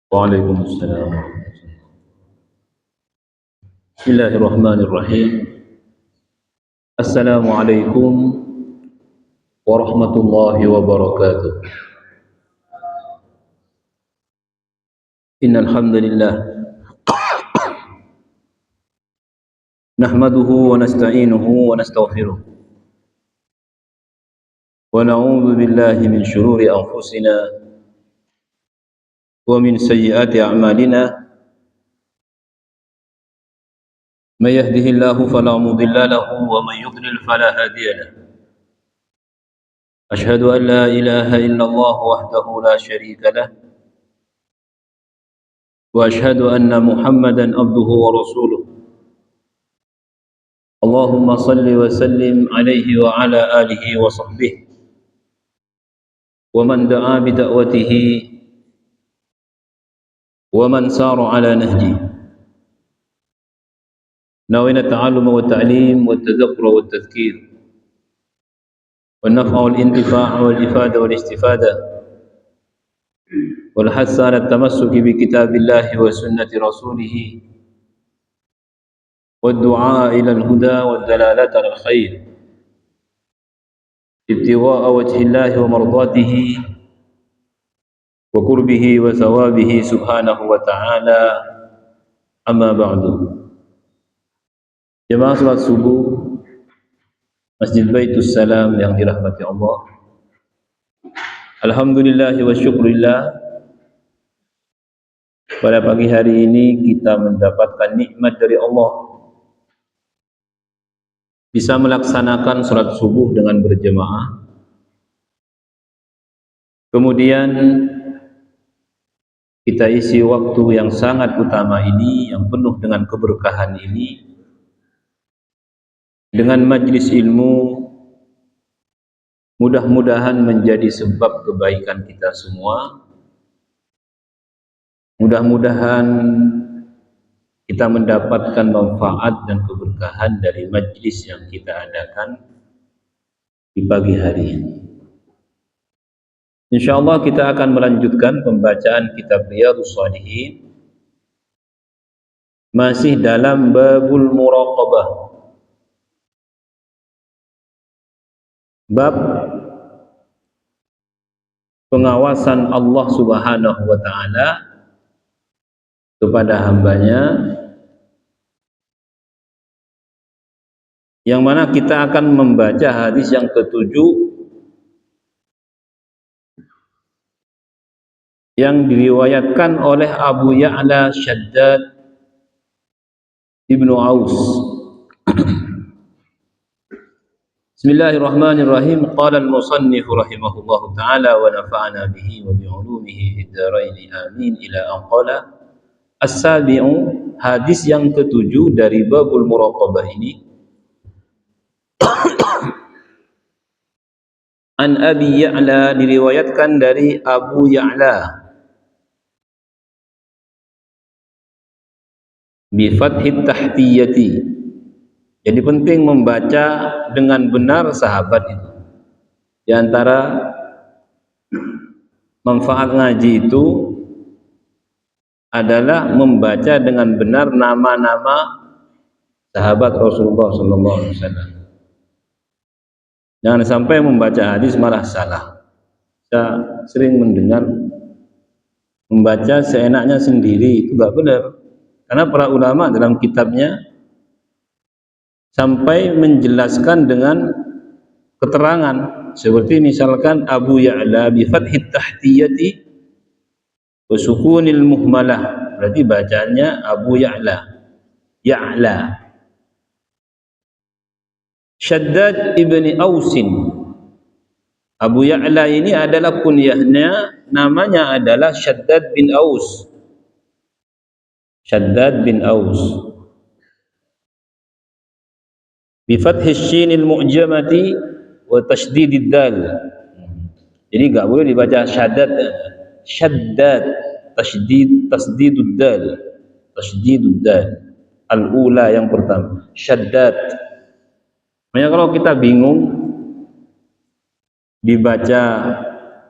Waalaikumsalam. Bismillahirrahmanirrahim. Assalamualaikum warahmatullahi wabarakatuh. Innal hamdalillah nahmaduhu wa nasta'inuhu wa nastaghfiruh wa na'udzu billahi min shururi anfusina wa min sayyiati a'malina. May yahdihillahu fala mudilla lahu wa may yudlil fala hadiya lahu. Ashhadu an la ilaha illallah wahdahu la syarika lah wa ashhadu anna Muhammadan abduhu wa rasuluh. Allahumma salli wa sallim alaihi wa ala alihi wa sahbihi wa man da'a bi da'watihi wa man sara ala nahjihi. Nawina ta'alluma wa ta'lim wa tadhakkura wa tadhkir wa naf'a wal intifa' wal ifada wal istifada wal hassa ala tamassuki bi kitabillahi wa sunnati rasulih wa du'a ila al huda wa dalalata al khair ibtigha'a wajhillahi wa mardatihi wa qurbihi wa thawabihi subhanahu wa ta'ala. Amma ba'du. Jemaah salat subuh Masjid Baitus Salam yang dirahmati Allah, alhamdulillah wa syukurillah, pada pagi hari ini kita mendapatkan nikmat dari Allah, bisa melaksanakan salat subuh dengan berjemaah. Kemudian kita isi waktu yang sangat utama ini, yang penuh dengan keberkahan ini, dengan majlis ilmu. Mudah-mudahan menjadi sebab kebaikan kita semua. Mudah-mudahan kita mendapatkan manfaat dan keberkahan dari majlis yang kita adakan di pagi hari ini. InsyaAllah kita akan melanjutkan pembacaan kitab Riyadhus Shalihin, masih dalam babul muraqabah, bab pengawasan Allah Subhanahu wa ta'ala kepada hambanya, yang mana kita akan membaca hadis yang ketujuh yang diriwayatkan oleh Abu Ya'la Shaddad ibnu Aus. Bismillahirrahmanirrahim. Qala al-musannif rahimahullahu ta'ala wa nafa'ana bihi wa bi'ulumihi fid dharain amin, ila an qala as-sabi'u, hadis yang ketujuh dari babul muraqabah ini. An Abi Ya'la, diriwayatkan dari Abu Ya'la bi fathit tahtiyati. Jadi penting membaca dengan benar sahabat itu. Di antara manfaat ngaji itu adalah membaca dengan benar nama-nama sahabat Rasulullah SAW. Jangan sampai membaca hadis malah salah. Saya sering mendengar membaca seenaknya sendiri, itu enggak benar. Karena para ulama dalam kitabnya sampai menjelaskan dengan keterangan, seperti misalkan Abu Ya'la bi fathit tahtiyati wa sukunil muhmalah, berarti bacanya Abu Ya'la, Ya'la. Shaddad ibni Ausin, Abu Ya'la ini adalah kunyahnya, namanya adalah Shaddad bin Aus. Shaddad bin Aus bi fathis shinil mu'jamati wa tashdidid dal. Jadi enggak boleh dibaca Shaddad, Shaddad, tasdidud dal, tasdidud dal. Al-ula yang pertama, Shaddad. Makanya kalau kita bingung dibaca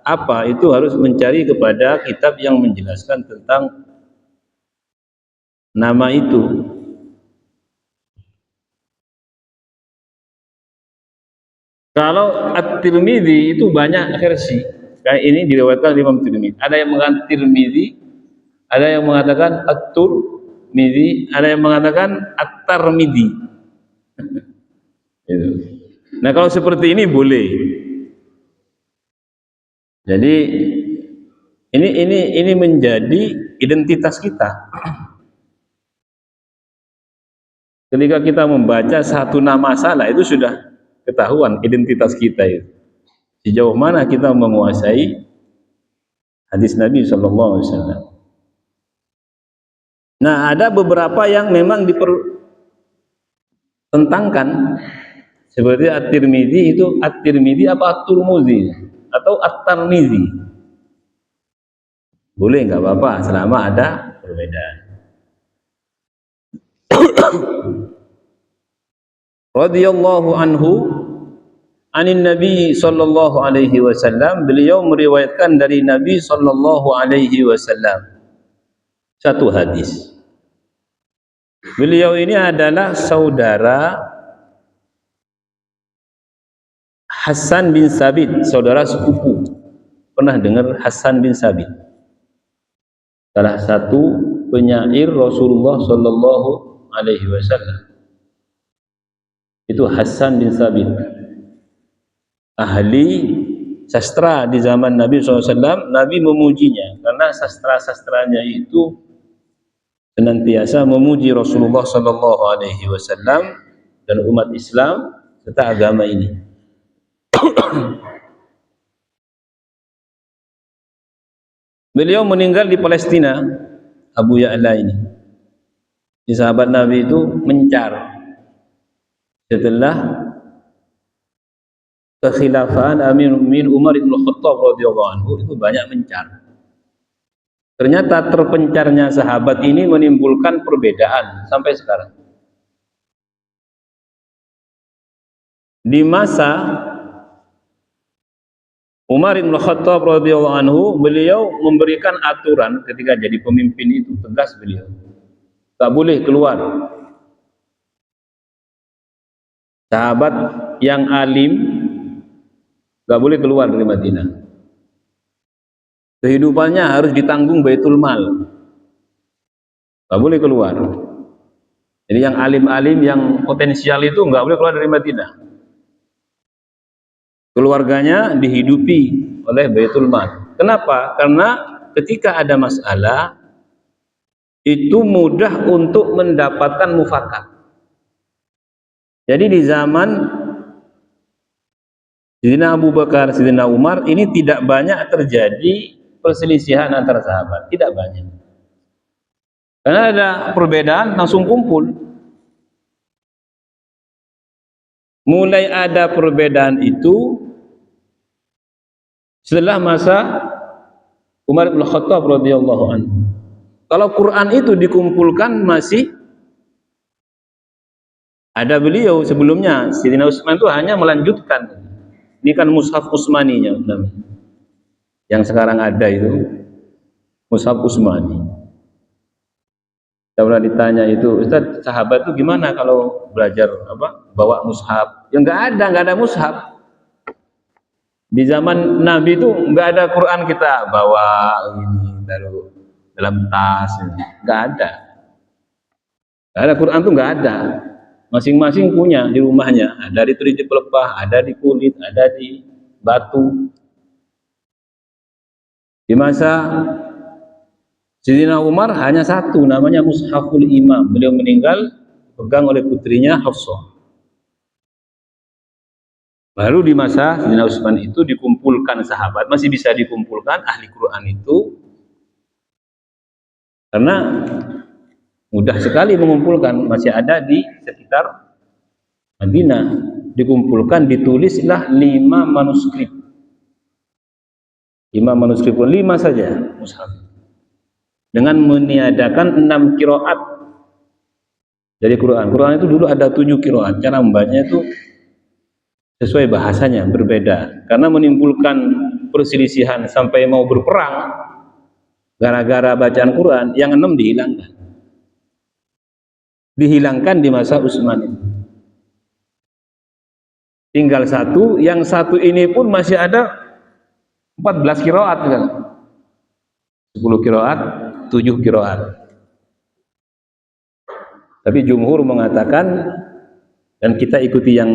apa, itu harus mencari kepada kitab yang menjelaskan tentang nama itu. Kalau At-Tirmidzi itu banyak versi. Kayak ini diriwayatkan oleh Imam Tirmidzi. Ada yang mengatakan Tirmidzi, ada yang mengatakan At-Turmidzi, ada yang mengatakan At-Tarmidzi. Gitu. Nah, kalau seperti ini boleh. Jadi ini menjadi identitas kita. Ketika kita membaca satu nama salah, itu sudah ketahuan identitas kita itu. Sejauh mana kita menguasai hadis Nabi Shallallahu Alaihi Wasallam. Nah, ada beberapa yang memang dipertentangkan, seperti At-Tirmidzi itu At-Tirmidzi apa At-Turmuzi atau At-Tarmizi. Boleh, nggak apa-apa selama ada perbedaan. Radhiyallahu anhu anin Nabi sallallahu alaihi wasallam, beliau meriwayatkan dari Nabi sallallahu alaihi wasallam satu hadis. Beliau ini adalah saudara Hasan bin Sabit, saudara sepupu. Pernah dengar Hasan bin Sabit? Salah satu penyair Rasulullah sallallahu alaihi wasallam. Itu Hasan bin Sabit. Ahli sastra di zaman Nabi SAW. Nabi memujinya karena sastra-sastranya itu senantiasa memuji Rasulullah Sallallahu Alaihi Wasallam dan umat Islam serta agama ini. Beliau meninggal di Palestina. Abu Ya'la ini, di sahabat Nabi itu mencar setelah kekhilafan Amir bin Umar bin Khattab radhiyallahu anhu, itu banyak mencar. Ternyata terpencarnya sahabat ini menimbulkan perbedaan sampai sekarang. Di masa Umar bin Khattab radhiyallahu anhu, beliau memberikan aturan ketika jadi pemimpin itu, tegas beliau. Tak boleh keluar. Sahabat yang alim tak boleh keluar dari Madinah. Kehidupannya harus ditanggung Baitul Mal. Tak boleh keluar. Jadi yang alim-alim yang potensial itu nggak boleh keluar dari Madinah. Keluarganya dihidupi oleh Baitul Mal. Kenapa? Karena ketika ada masalah itu mudah untuk mendapatkan mufakat. Jadi di zaman Sayyidina Abu Bakar, Sayyidina Umar ini tidak banyak terjadi perselisihan antara sahabat, tidak banyak. Karena ada perbedaan langsung kumpul. Mulai ada perbedaan itu setelah masa Umar bin Khattab radhiyallahu anhu. Kalau Quran itu dikumpulkan masih ada beliau sebelumnya. Sayyidina Utsman itu hanya melanjutkan. Ini kan mushaf Utsmaninya yang sekarang ada itu mushaf Utsmani. Saya pernah ditanya itu, Ustaz, sahabat itu gimana kalau belajar bawa mushaf? Ya nggak ada mushaf. Di zaman Nabi itu nggak ada Quran kita bawa ini taruh dalam tas, nggak ada. Nggak ada Quran tuh nggak ada. Masing-masing punya di rumahnya. Ada di tulis di pelepah, ada di kulit, ada di batu. Di masa Sayyidina Umar hanya satu, namanya Mushaful Imam. Beliau meninggal pegang oleh putrinya Hafsah. Baru di masa Sayyidina Utsman itu dikumpulkan sahabat, masih bisa dikumpulkan ahli Quran itu, karena mudah sekali mengumpulkan, masih ada di sekitar Madinah, dikumpulkan, ditulislah 5 manuskrip. 5 manuskrip pun 5 saja mushaf. Dengan meniadakan 6 qiraat dari Quran. Quran itu dulu ada 7 qiraat. Cara membacanya itu sesuai bahasanya berbeda, karena menimbulkan perselisihan sampai mau berperang gara-gara bacaan Quran. Yang 6 dihilangkan di masa Utsman itu. Tinggal satu, yang satu ini pun masih ada 14 qiraat kan. 10 qiraat, 7 qiraat. Tapi jumhur mengatakan, dan kita ikuti yang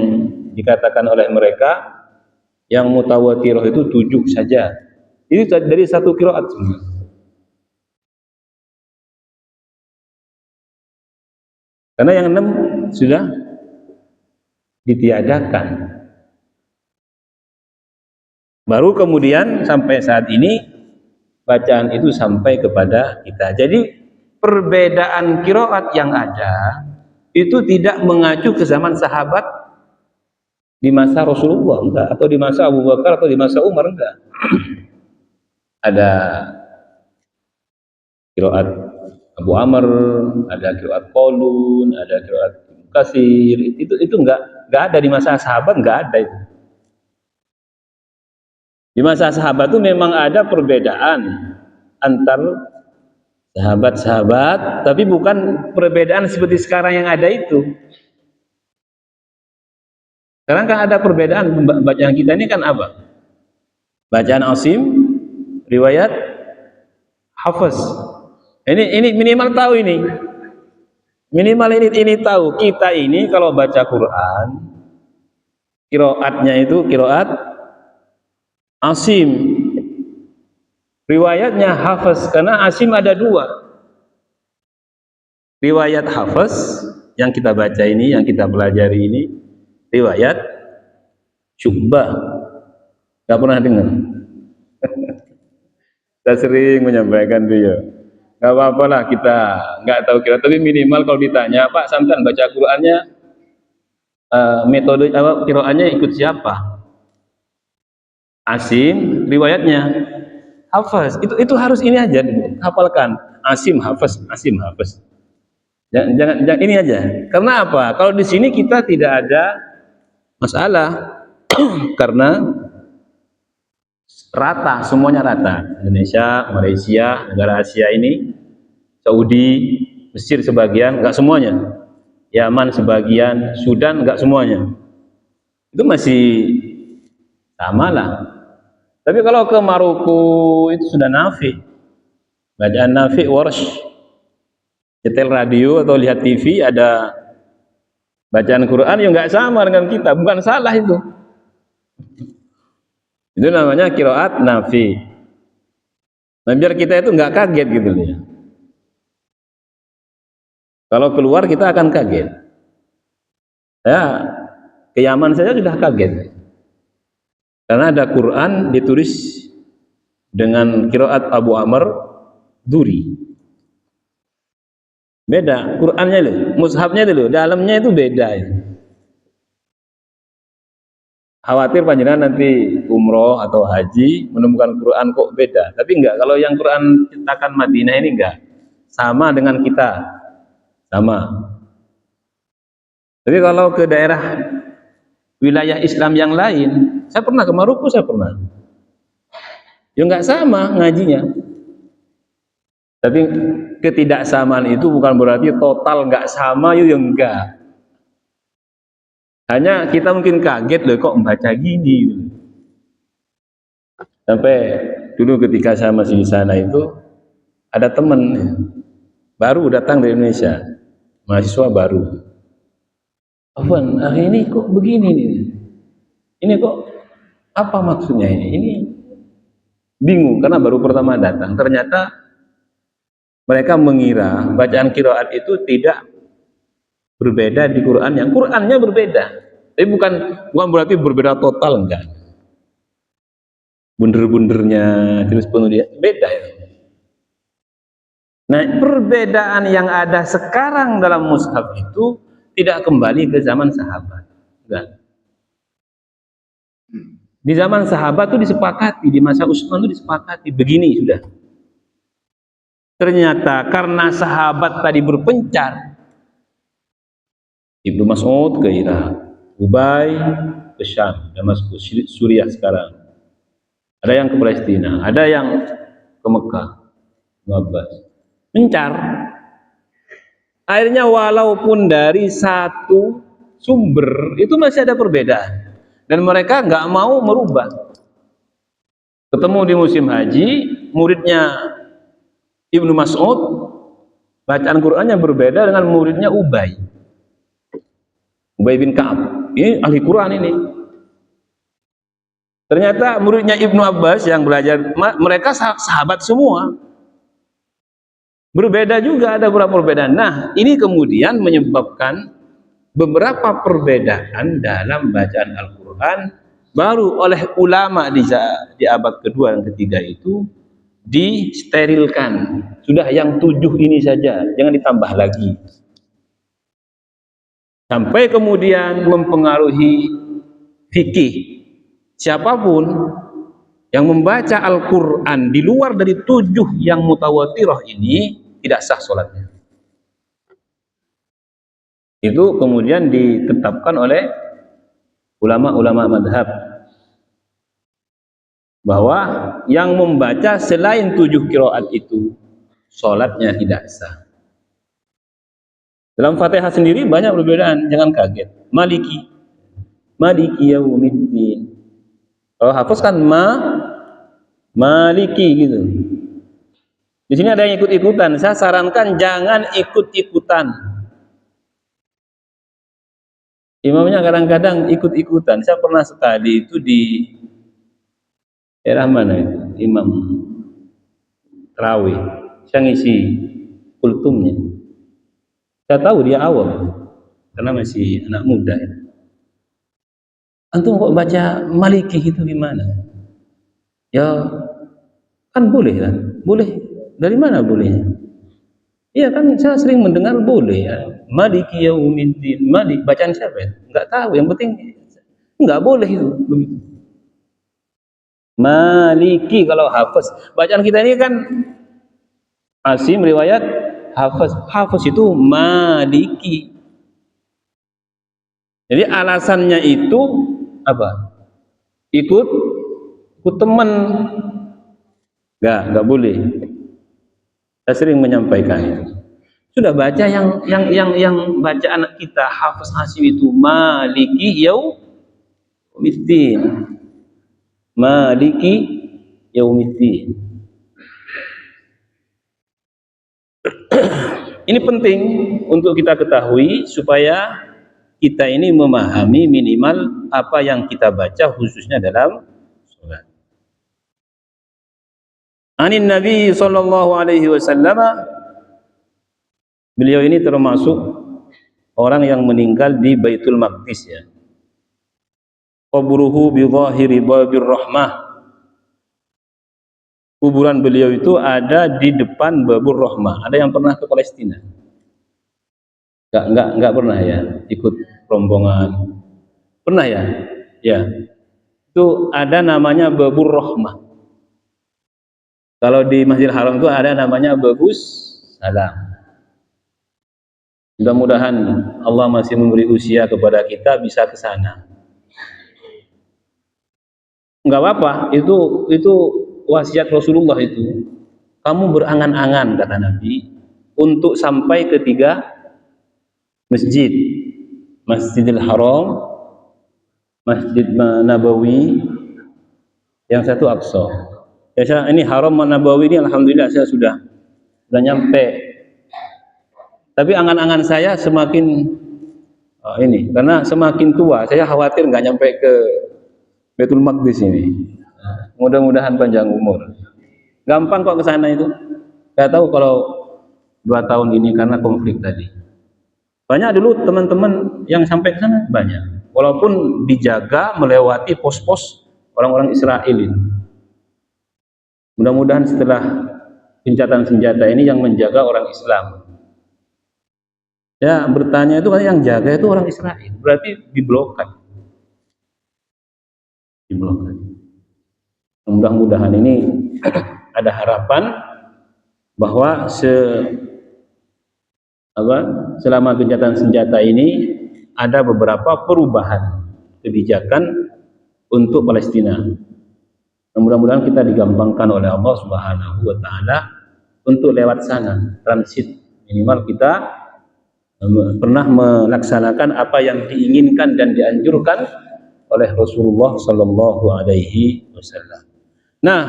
dikatakan oleh mereka, yang mutawatirah itu 7 saja. Ini dari satu qiraat semua. Karena yang 6 sudah ditiadakan. Baru kemudian sampai saat ini bacaan itu sampai kepada kita. Jadi perbedaan qiraat yang ada itu tidak mengacu ke zaman sahabat di masa Rasulullah enggak, atau di masa Abu Bakar atau di masa Umar enggak. Ada qiraat Abu Amr, ada qiraat Qalun, ada qiraat Kasir. Itu enggak ada di masa sahabat, enggak ada itu. Di masa sahabat itu memang ada perbedaan antar sahabat-sahabat, tapi bukan perbedaan seperti sekarang yang ada itu. Sekarang kan ada perbedaan. Bacaan kita ini kan apa? Bacaan Asim, riwayat Hafiz. Ini minimal tahu ini. Minimal ini tahu. Kita ini kalau baca Quran, qiraatnya itu qiraat Asim, riwayatnya Hafiz, karena Asim ada 2. Riwayat Hafiz yang kita baca ini, yang kita pelajari ini, riwayat Syu'bah. Gak pernah dengar. Saya sering menyampaikan itu ya. Gak apa-apa lah, kita nggak tahu kira, tapi minimal kalau ditanya, Pak sampean baca Qurannya metode apa, qiraatnya ikut siapa? Asim, riwayatnya Hafiz. Itu harus ini aja dulu, hafalkan. Asim Hafiz, Asim Hafiz. Jangan ini aja. Karena apa? Kalau di sini kita tidak ada masalah karena rata, semuanya rata. Indonesia, Malaysia, negara Asia ini, Saudi, Mesir sebagian, enggak semuanya. Yaman sebagian, Sudan enggak semuanya. Itu masih sama lah. Tapi kalau ke Maroko itu sudah Nafi. Bacaan Nafi, Warsh. Setel radio atau lihat TV ada bacaan Quran yang enggak sama dengan kita, bukan salah itu. Itu namanya qiraat Nafi. Nah, biar kita itu enggak kaget gitu ya. Kalau keluar kita akan kaget. Ya, ke Yaman saja sudah kaget. Karena ada Quran ditulis dengan qiraat Abu Amr Duri. Beda Qurannya loh, mushafnya itu loh, dalamnya itu beda ya. Khawatir panjenengan nanti umroh atau haji menemukan Quran kok beda. Tapi enggak, kalau yang Quran cetakan Madinah ini enggak sama dengan kita. Sama. Tapi kalau ke daerah wilayah Islam yang lain, saya pernah ke Maroko, saya pernah. Ya enggak sama ngajinya. Tapi ketidaksamaan itu bukan berarti total enggak sama, ya enggak. Hanya kita mungkin kaget loh kok membaca gini. Sampai dulu ketika saya masih di sana itu ada teman baru datang dari Indonesia, mahasiswa baru. Afwan, ini kok begini nih? Ini kok apa maksudnya ini? Ini bingung karena baru pertama datang. Ternyata mereka mengira bacaan qiraat itu tidak berbeda di Quran, yang Qurannya berbeda. Tapi bukan berarti berbeda total, enggak. Bunder-bundernya terus penuh dia beda ya. Nah, perbedaan yang ada sekarang dalam mushaf itu tidak kembali ke zaman sahabat. Enggak. Di zaman sahabat itu disepakati, di masa Utsman itu disepakati begini sudah. Ternyata karena sahabat tadi berpencar, Ibnu Mas'ud ke Irak, Ubay ke Syam, Damaskus, Suriah sekarang. Ada yang ke Palestina, ada yang ke Mekah, Abbas. Mencar. Akhirnya walaupun dari satu sumber itu masih ada perbedaan, dan mereka nggak mau merubah. Ketemu di musim haji, muridnya Ibnu Mas'ud, bacaan Qur'annya berbeda dengan muridnya Ubay bin Ka'ab. Ini ahli Quran ini. Ternyata muridnya Ibnu Abbas yang belajar, mereka sahabat semua. Berbeda juga, ada beberapa perbedaan. Nah, ini kemudian menyebabkan beberapa perbedaan dalam bacaan Al-Quran baru oleh ulama di abad kedua dan ketiga itu disterilkan. Sudah yang 7 ini saja, jangan ditambah lagi. Sampai kemudian mempengaruhi fikih. Siapapun yang membaca Al-Quran di luar dari 7 yang mutawatirah ini tidak sah sholatnya. Itu kemudian ditetapkan oleh ulama-ulama madhab bahwa yang membaca selain 7 qiraat itu sholatnya tidak sah. Dalam Fatihah sendiri banyak perbedaan, jangan kaget. Maliki yaumiddin. Kalau hafaz kan maliki gitu. Di sini ada yang ikut-ikutan. Saya sarankan jangan ikut-ikutan. Imamnya kadang-kadang ikut-ikutan. Saya pernah sekali itu di daerah mana itu? Imam Tarawih. Saya ngisi kultumnya. Saya tahu dia awam karena masih anak muda. Antum kok baca Maliki itu gimana? Ya kan boleh kan? Boleh. Dari mana bolehnya? Iya kan saya sering mendengar boleh ya. Maliki yaumiddin. Malik bacaan siapa ya? Enggak tahu, yang penting enggak boleh itu begitu. Maliki kalau hafaz. Bacaan kita ini kan Asim riwayat hafaz. Hafaz itu Maliki. Jadi alasannya itu apa? Ikut teman. Enggak boleh. Saya sering menyampaikan itu. Sudah baca yang baca anak kita Hafiz Hasim itu Maliki yaumiddin. Maliki yaumiddin. Ini penting untuk kita ketahui supaya kita ini memahami minimal apa yang kita baca khususnya dalam sholat. Anin Nabi sallallahu alaihi wasallam, beliau ini termasuk orang yang meninggal di Baitul Maqdis ya. Qabruhu bi dhahiri babir rahmah. Kuburan beliau itu ada di depan Babur Rahmah. Ada yang pernah ke Palestina? Enggak pernah ya, ikut rombongan. Pernah ya? Ya. Itu ada namanya Babur Rahmah. Kalau di Masjidil Haram itu ada namanya Babus Salam. Mudah-mudahan Allah masih memberi usia kepada kita bisa ke sana. Enggak apa-apa, itu wasiat Rasulullah itu. Kamu berangan-angan kata Nabi untuk sampai ke 3 masjid. Masjidil Haram, Masjid Nabawi, yang satu Aqsa. Ya, ini Haram Nabawi ini alhamdulillah saya sudah nyampe. Tapi angan-angan saya semakin ini, karena semakin tua saya khawatir nggak nyampe ke Baitul Maqdis ini. Mudah-mudahan panjang umur. Gampang kok ke sana itu. Saya tahu kalau 2 tahun ini karena konflik tadi. Banyak dulu teman-teman yang sampai ke sana banyak. Walaupun dijaga melewati pos-pos orang-orang Israel ini. Mudah-mudahan setelah gencatan senjata ini yang menjaga orang Islam. Ya bertanya itu kan yang jaga itu orang Israel, berarti diblokade. Mudah-mudahan ini ada harapan bahwa selama gencatan senjata ini ada beberapa perubahan kebijakan untuk Palestina. Mudah-mudahan kita digampangkan oleh Allah Subhanahu wa taala untuk lewat sana, transit. Minimal kita pernah melaksanakan apa yang diinginkan dan dianjurkan oleh Rasulullah sallallahu alaihi wasallam. Nah,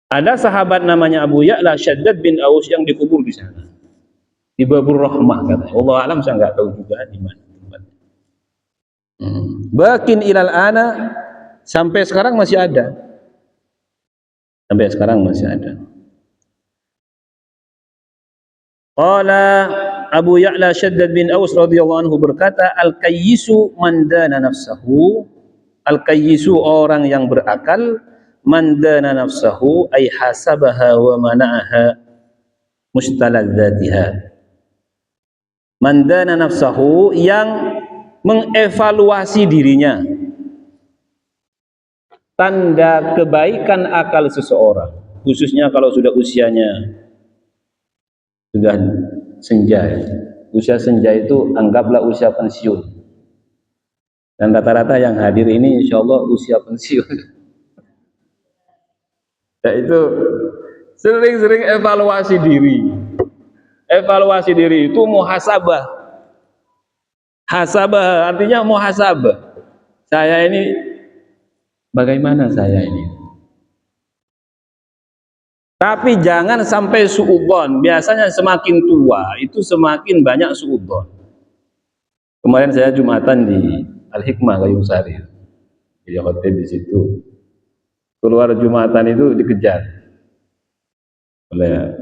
ada sahabat namanya Abu Ya'la Syaddad bin Aus yang dikubur di sana. Di Babur Rahmah katanya. Allah alam, saya nggak tahu juga di mana tempatnya. Bakin ilal ana, sampai sekarang masih ada. Sampai sekarang masih ada. Qala Abu Ya'la Syaddad bin Aus radhiyallahu anhu berkata, al-kayyisu man dana nafsahu. Al-kayyisu orang yang berakal, man dana nafsahu ay hasabaha wa mana'aha mustaladzatiha. Man dana nafsahu, yang mengevaluasi dirinya. Tanda kebaikan akal seseorang, khususnya kalau sudah usianya sudah senja. Usia senja itu anggaplah usia pensiun. Dan rata-rata yang hadir ini insya Allah usia pensiun. Yaitu sering-sering evaluasi diri. Evaluasi diri itu muhasabah. Hasabah artinya muhasabah. Saya ini bagaimana saya ini? Tapi jangan sampai suudzon. Biasanya semakin tua itu semakin banyak suudzon. Kemarin saya Jumatan di Al-Hikmah Gayung Sari. Jadi hotel di situ. Keluar Jumatan itu dikejar oleh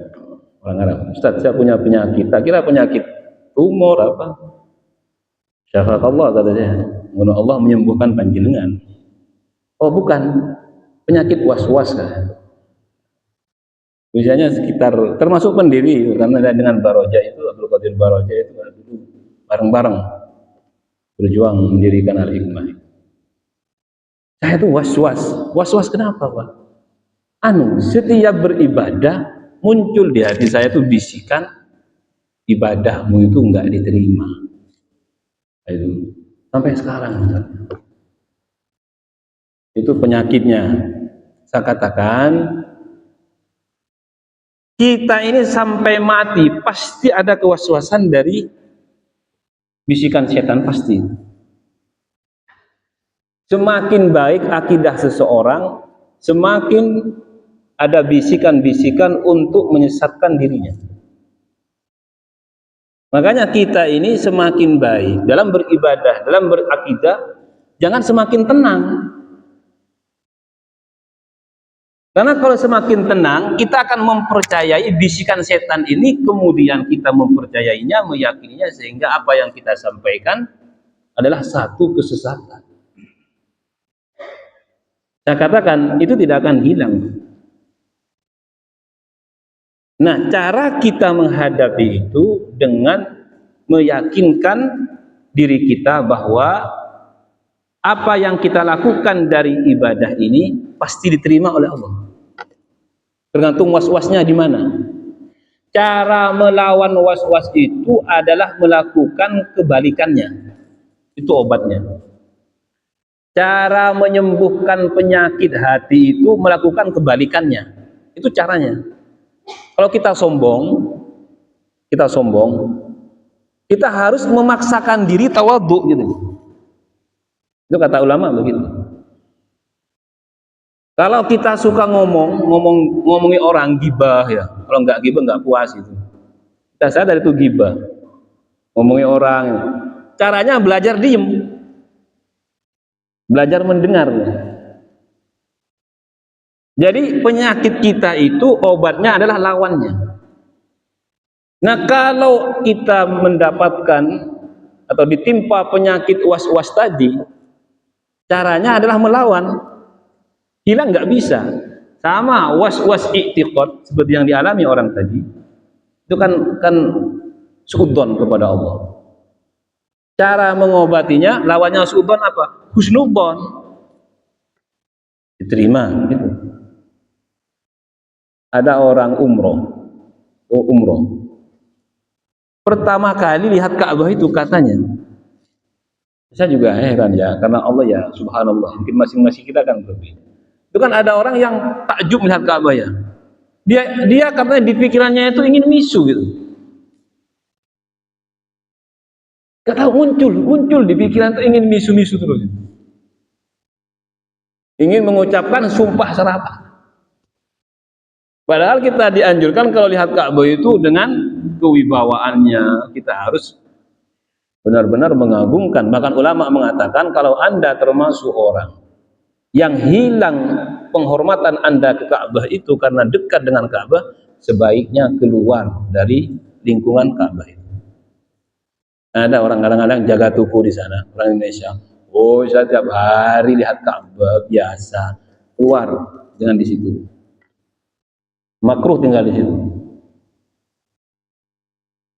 orang Arab. Ustaz, saya punya penyakit. Tak kira penyakit tumor apa? Syafakallah katanya. Menurut Allah menyembuhkan panjenengan. Oh bukan, penyakit was-was kan. Usianya sekitar, termasuk pendiri, karena dengan Baroja itu, Abdul Qadir Baroja itu dulu bareng-bareng berjuang mendirikan Al-Hikmah. Saya itu was-was kenapa Pak? Setiap beribadah muncul di hati saya itu bisikan, ibadahmu itu enggak diterima. Itu sampai sekarang. Itu penyakitnya. Saya katakan, kita ini sampai mati pasti ada kewaswasan dari bisikan setan, pasti. Semakin baik akidah seseorang, semakin ada bisikan-bisikan untuk menyesatkan dirinya. Makanya kita ini semakin baik dalam beribadah, dalam berakidah, jangan semakin tenang. Karena kalau semakin tenang, kita akan mempercayai bisikan setan ini, kemudian kita mempercayainya, meyakininya, sehingga apa yang kita sampaikan adalah satu kesesatan. Saya katakan, itu tidak akan hilang. Nah, cara kita menghadapi itu dengan meyakinkan diri kita bahwa apa yang kita lakukan dari ibadah ini pasti diterima oleh Allah. Tergantung was-wasnya di mana. Cara melawan was-was itu adalah melakukan kebalikannya. Itu obatnya. Cara menyembuhkan penyakit hati itu melakukan kebalikannya. Itu caranya. Kalau kita sombong, kita harus memaksakan diri tawadhu gitu. Itu kata ulama begitu. Kalau kita suka ngomongin orang, gibah ya. Kalau nggak gibah nggak puas itu. Kita sadar itu gibah. Ngomongin orang. Caranya belajar diem. Belajar mendengar. Jadi penyakit kita itu obatnya adalah lawannya. Nah, kalau kita mendapatkan atau ditimpa penyakit was-was tadi, caranya adalah melawan. Hilang nggak bisa. Sama was-was i'tiqad seperti yang dialami orang tadi. Itu kan suudzon kepada Allah. Cara mengobatinya lawannya suudzon apa? Husnudzon. Diterima gitu. Ada orang umroh. Pertama kali lihat Ka'bah itu katanya Saya juga heran ya, karena Allah ya subhanallah, mungkin masing-masing kita kan berbeda. Itu kan ada orang yang takjub melihat Ka'bah ya. Dia katanya di pikirannya itu ingin misu gitu. Gak tahu muncul di pikiran itu ingin misu-misu terus. Ingin mengucapkan sumpah serapah. Padahal kita dianjurkan kalau lihat Ka'bah itu dengan kewibawaannya, kita harus benar-benar mengagungkan. Bahkan ulama mengatakan kalau Anda termasuk orang yang hilang penghormatan Anda ke Ka'bah itu karena dekat dengan Ka'bah, sebaiknya keluar dari lingkungan Ka'bah itu. Ada orang kadang-kadang jaga toko di sana, orang Indonesia. Oh, saya tiap hari lihat Ka'bah biasa. Keluar, jangan di situ. Makruh tinggal di situ.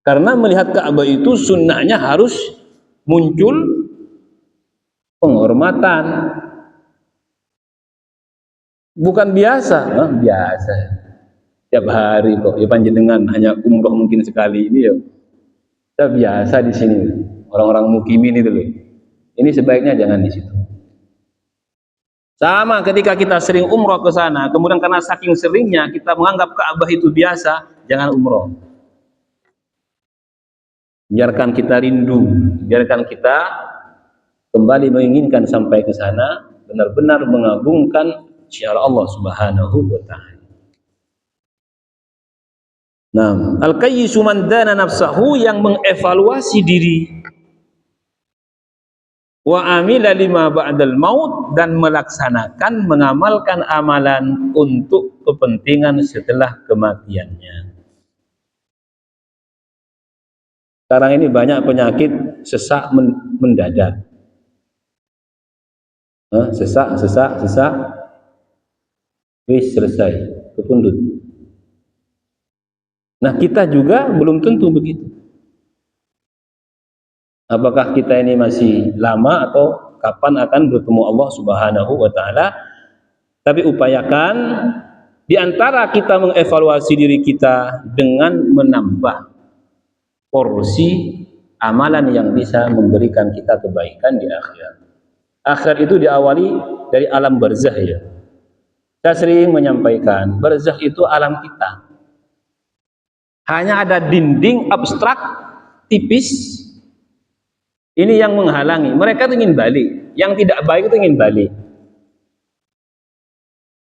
Karena melihat Ka'bah itu sunnahnya harus muncul penghormatan. Bukan biasa, biasa. Tiap hari kok, ya panjenengan hanya umroh mungkin sekali ini ya. Kita biasa di sini. Orang-orang mukimin itu loh. Ini sebaiknya jangan di situ. Sama ketika kita sering umroh ke sana, kemudian karena saking seringnya kita menganggap Ka'bah itu biasa, jangan umroh. Biarkan kita rindu, biarkan kita kembali menginginkan sampai ke sana, benar-benar mengagungkan syiar Allah Subhanahu wa taala. Nah, al-qayyisu man dana nafsahu, yang mengevaluasi diri, wa amila lima ba'dal maut, dan melaksanakan, mengamalkan amalan untuk kepentingan setelah kematiannya. Sekarang ini banyak penyakit sesak mendadak. Sesak, wis selesai, kepundut. Nah, kita juga belum tentu begitu. Apakah kita ini masih lama atau kapan akan bertemu Allah Subhanahu wa taala? Tapi upayakan di antara kita mengevaluasi diri kita dengan menambah porsi amalan yang bisa memberikan kita kebaikan di akhirat. Akhirat itu diawali dari alam barzakh ya. Saya sering menyampaikan, barzakh itu alam kita. Hanya ada dinding abstrak tipis. Ini yang menghalangi. Mereka itu ingin balik. Yang tidak baik itu ingin balik.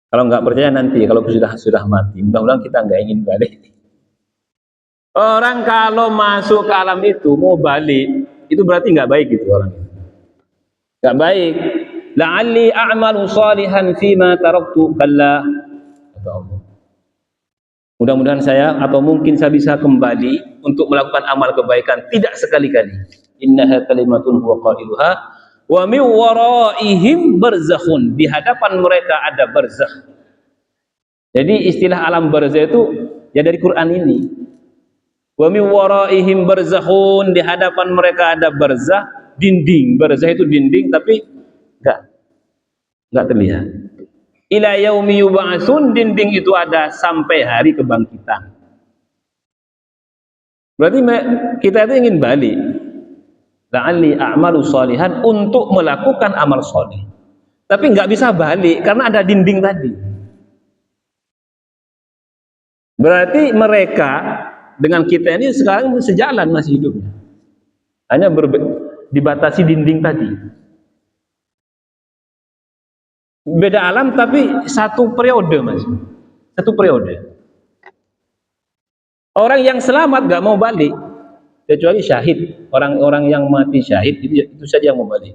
Kalau nggak percaya nanti, kalau sudah mati, mudah-mudahan kita nggak ingin balik. Orang kalau masuk ke alam itu mau balik, itu berarti nggak baik gitu orang. Nggak baik. La'alli a'malu salihan fima taraktu, kalla, kata Allah. Mudah-mudahan saya atau mungkin saya bisa kembali untuk melakukan amal kebaikan, tidak sekali-kali. Innaha kalimatun huwa qailuha wa min waraihim barzakhun, di hadapan mereka ada barzakh. Jadi istilah alam barzakh itu ya dari Quran ini. Wa min waraihim barzakhun, di hadapan mereka ada barzakh, dinding. Barzakh itu dinding tapi enggak terlihat. Ila yaumi yub'atsun, dinding itu ada sampai hari kebangkitan. Berarti kita itu ingin balik. La'alli a'malu shalihan, untuk melakukan amal soleh. Tapi enggak bisa balik karena ada dinding tadi. Berarti mereka dengan kita ini sekarang sejalan masih hidupnya, hanya dibatasi dinding tadi. Beda alam tapi satu periode mas, satu periode. Orang yang selamat gak mau balik kecuali syahid. Orang-orang yang mati syahid itu saja yang mau balik.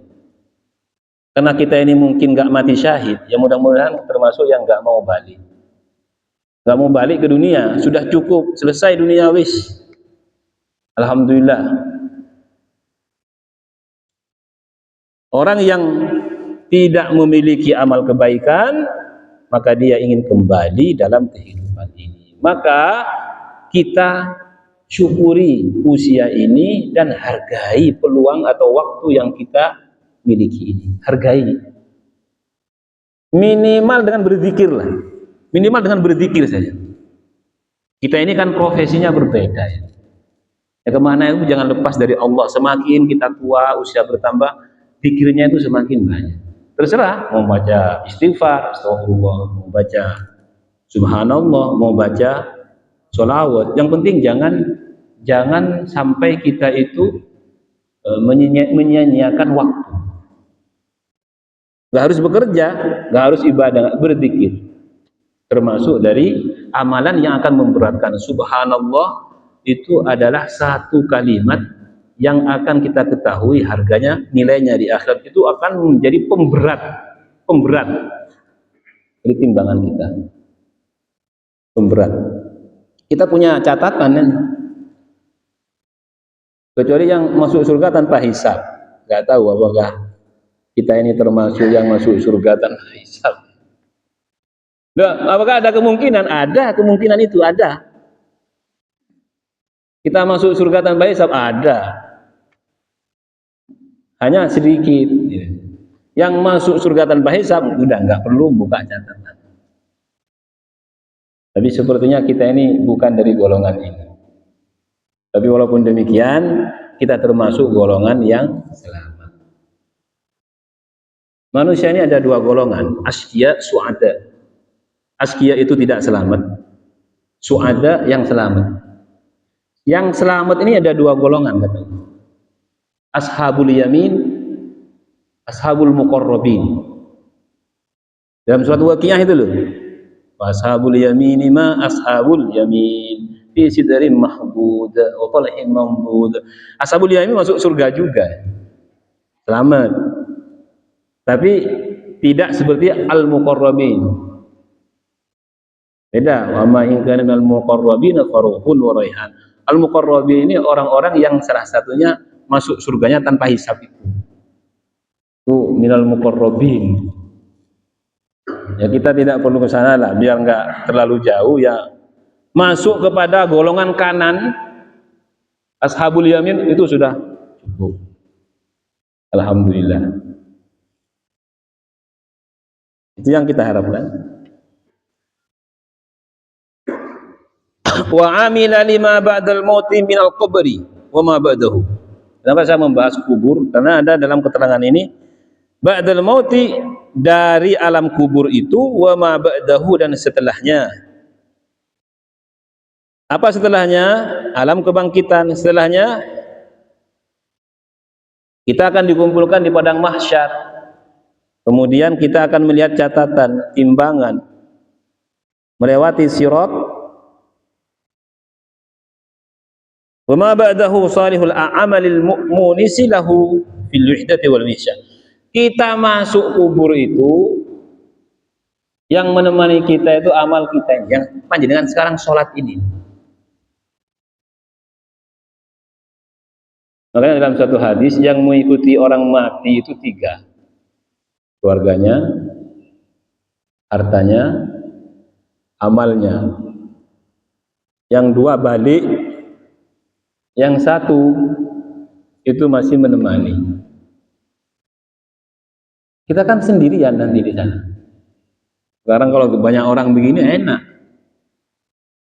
Karena kita ini mungkin gak mati syahid, ya mudah-mudahan termasuk yang gak mau balik. Gak mau balik ke dunia, sudah cukup, selesai dunia wis. Alhamdulillah. Orang yang tidak memiliki amal kebaikan, maka dia ingin kembali dalam kehidupan ini. Maka kita syukuri usia ini dan hargai peluang atau waktu yang kita miliki ini. Hargai. Minimal dengan berzikir lah. Minimal dengan berzikir saja. Kita ini kan profesinya berbeda ya. Ya kemana itu jangan lepas dari Allah. Semakin kita tua, usia bertambah, zikirnya itu semakin banyak. Terserah mau baca istighfar, astagfirullah, mau baca subhanallah, mau baca sholawat. Yang penting jangan sampai kita itu menyia-nyiakan waktu. Gak harus bekerja, gak harus ibadah, berzikir. Termasuk dari amalan yang akan memberatkan. Subhanallah itu adalah satu kalimat yang akan kita ketahui harganya, nilainya di akhirat itu akan menjadi pemberat dari timbangan kita. Pemberat. Kita punya catatan kan? Kecuali yang masuk surga tanpa hisab. Gak tahu apakah kita ini termasuk yang masuk surga tanpa hisab. Nah, apakah ada kemungkinan? Ada kemungkinan itu, ada. Kita masuk surga tanpa hisab, ada. Hanya sedikit. Yang masuk surga tanpa hisab, udah nggak perlu buka catatan. Tapi sepertinya kita ini bukan dari golongan ini. Tapi walaupun demikian, kita termasuk golongan yang selamat. Manusia ini ada dua golongan, asqiya, su'ada. Asqiya itu tidak selamat, su'ada yang selamat. Yang selamat ini ada dua golongan, katanya. Ashabul yamin, ashabul muqarrabin. Dalam surat Waqiah itu loh. Ashabul yamin ma ashabul yamin fi sidrin mahbud wa talhin mamdud. Ashabul yamin masuk surga juga, selamat. Tapi tidak seperti al-muqarrabin. Beda. Wa ma in kana minal muqarrabin faruhun wa raihan. Al-muqarrabin ini orang-orang yang salah satunya masuk surganya tanpa hisab itu. Itu minal muqarrabin. Ya kita tidak perlu ke sana lah, biar nggak terlalu jauh ya. Masuk kepada golongan kanan ashabul yamin itu sudah cukup. Alhamdulillah. Itu yang kita harapkan. Wa amila lima ba'dal mauti minal qabri wa ma ba'dahu. Kenapa saya membahas kubur? Karena ada dalam keterangan ini ba'dal mauti, dari alam kubur itu, wa ma ba'dahu, dan setelahnya. Apa setelahnya? Alam kebangkitan. Setelahnya kita akan dikumpulkan di padang mahsyar. Kemudian kita akan melihat catatan, timbangan, melewati sirat. Wa ma ba'dahu salihul a'malil munisi lahu fil wihdati wal misya. Kita masuk kubur itu, yang menemani kita itu amal kita yang panjenengan sekarang sholat ini. Makanya dalam satu hadis, yang mengikuti orang mati itu 3: keluarganya, hartanya, amalnya. Yang 2 balik, yang 1 itu masih menemani. Kita kan sendirian nanti di sana. Sekarang kalau banyak orang begini enak.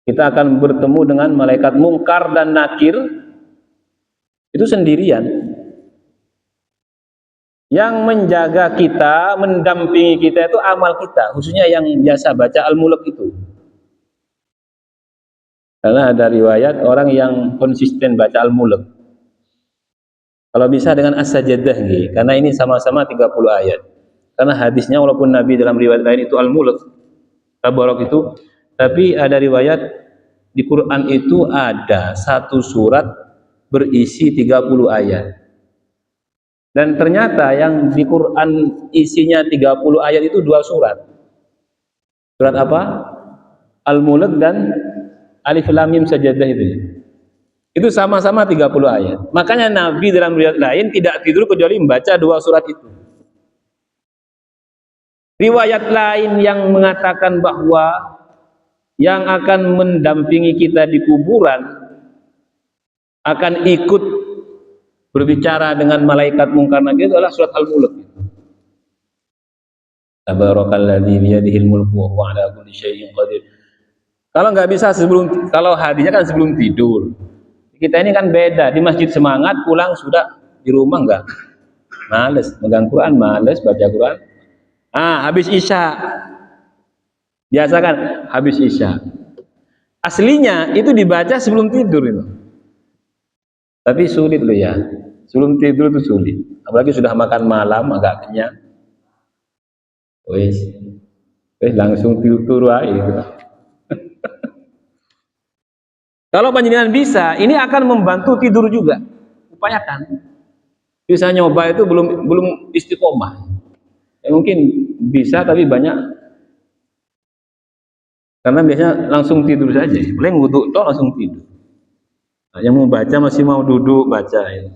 Kita akan bertemu dengan malaikat mungkar dan nakir itu sendirian. Yang menjaga kita, mendampingi kita itu amal kita, khususnya yang biasa baca Al-Mulk itu. Karena ada riwayat orang yang konsisten baca Al-Mulk. Kalau bisa dengan As-Sajdah, karena ini sama-sama 30 ayat. Karena hadisnya walaupun Nabi dalam riwayat lain itu Al-Mulk, Tabarok itu, tapi ada riwayat di Quran itu ada satu surat berisi 30 ayat. Dan ternyata yang di Quran isinya 30 ayat itu 2 surat. Surat apa? Al-Mulk dan Alif Lam Mim Sajdah itu. Itu sama-sama 30 ayat. Makanya Nabi dalam riwayat lain tidak tidur kecuali membaca 2 surat itu. Riwayat lain yang mengatakan bahwa yang akan mendampingi kita di kuburan akan ikut berbicara dengan malaikat mungkar nakir adalah surat Al-Mulk. Tabarakalladzi biyadihil mulku wa huwa ala kulli syai'in qadir. Kalau nggak bisa kalau hadisnya kan sebelum tidur. Kita ini kan beda, di masjid semangat, pulang sudah di rumah enggak. Males megang Quran, males baca Quran. Habis Isya. Biasa kan habis Isya. Aslinya itu dibaca sebelum tidur itu. Tapi sulit loh ya. Sebelum tidur itu sulit. Apalagi sudah makan malam agak kenyang. Wes, langsung tidur aja gitu. Kalau panjenengan bisa, ini akan membantu tidur juga. Upayakan. Bisa nyoba itu belum istiqomah. Ya, mungkin bisa tapi banyak karena biasanya langsung tidur saja. Paling wudhu toh langsung tidur. Nah, yang mau baca masih mau duduk baca ya.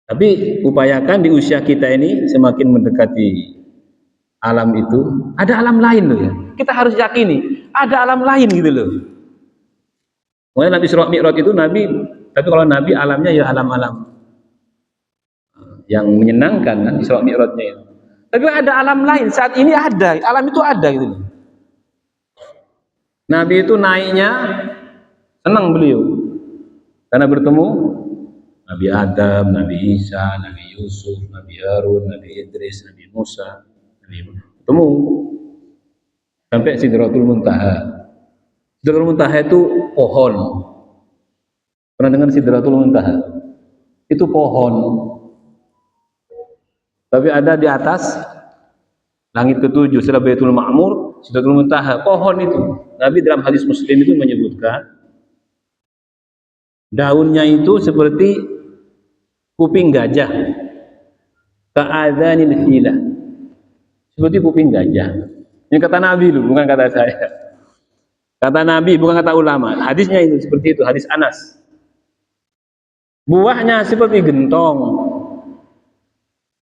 Tapi upayakan di usia kita ini semakin mendekati alam itu, ada alam lain loh ya. Kita harus yakini ada alam lain gitu loh. Makanya Nabi Isra Mi'raj itu Nabi, tapi kalau Nabi alamnya ya alam-alam yang menyenangkan kan Isra Mi'rajnya itu. Tapi ada alam lain, saat ini ada, alam itu ada gitu loh. Nabi itu naiknya senang beliau karena bertemu Nabi Adam, Nabi Isa, Nabi Yusuf, Nabi Harun, Nabi Idris, Nabi Musa, bertemu sampai Sidratul Muntaha. Sidratul Muntaha itu pohon. Pernah dengar Sidratul Muntaha? Itu pohon. Tapi ada di atas langit ketujuh, setelah Baitul Ma'mur, Sidratul Muntaha, pohon itu. Nabi dalam hadis Muslim itu menyebutkan daunnya itu seperti kuping gajah, ka'adzanil filah, seperti kuping gajah. Ini kata Nabi loh, bukan kata saya. Kata Nabi, bukan kata ulama. Hadisnya itu seperti itu, hadis Anas. Buahnya seperti gentong,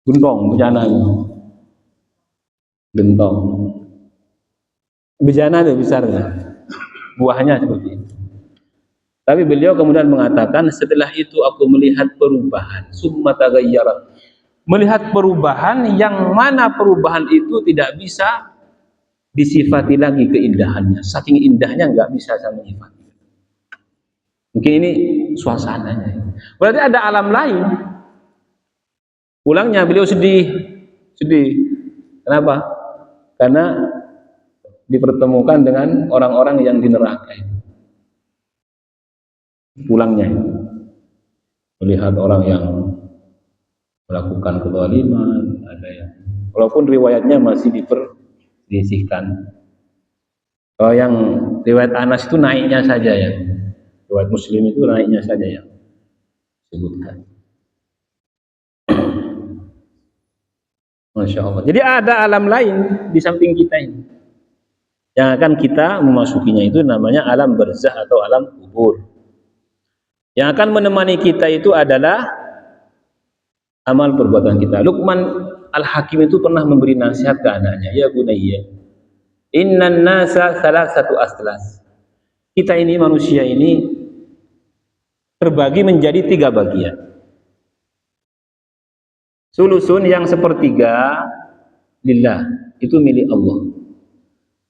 bejananya, gentong, bejana itu besarnya. Buahnya seperti itu. Tapi beliau kemudian mengatakan, setelah itu aku melihat perubahan, summa taghayyara. Melihat perubahan yang mana perubahan itu tidak bisa disifati lagi keindahannya. Saking indahnya nggak bisa saya menyifati. Mungkin ini suasananya. Berarti ada alam lain. Pulangnya beliau sedih. Kenapa? Karena dipertemukan dengan orang-orang yang di neraka itu. Pulangnya melihat orang yang melakukan kezaliman, ada yang walaupun riwayatnya masih diperselisihkan. Kalau yang riwayat Anas itu naiknya saja ya, riwayat Muslim itu naiknya saja yang disebutkan. Masya Allah. Jadi ada alam lain di samping kita ini yang akan kita memasukinya, itu namanya alam barzakh atau alam kubur. Yang akan menemani kita itu adalah amal perbuatan kita. Luqman Al-Hakim itu pernah memberi nasihat ke anaknya, ya bunayya, innan nasa salasatu aslas. Kita ini manusia ini terbagi menjadi 3 bagian. Sulusun yang sepertiga lillah, itu milik Allah.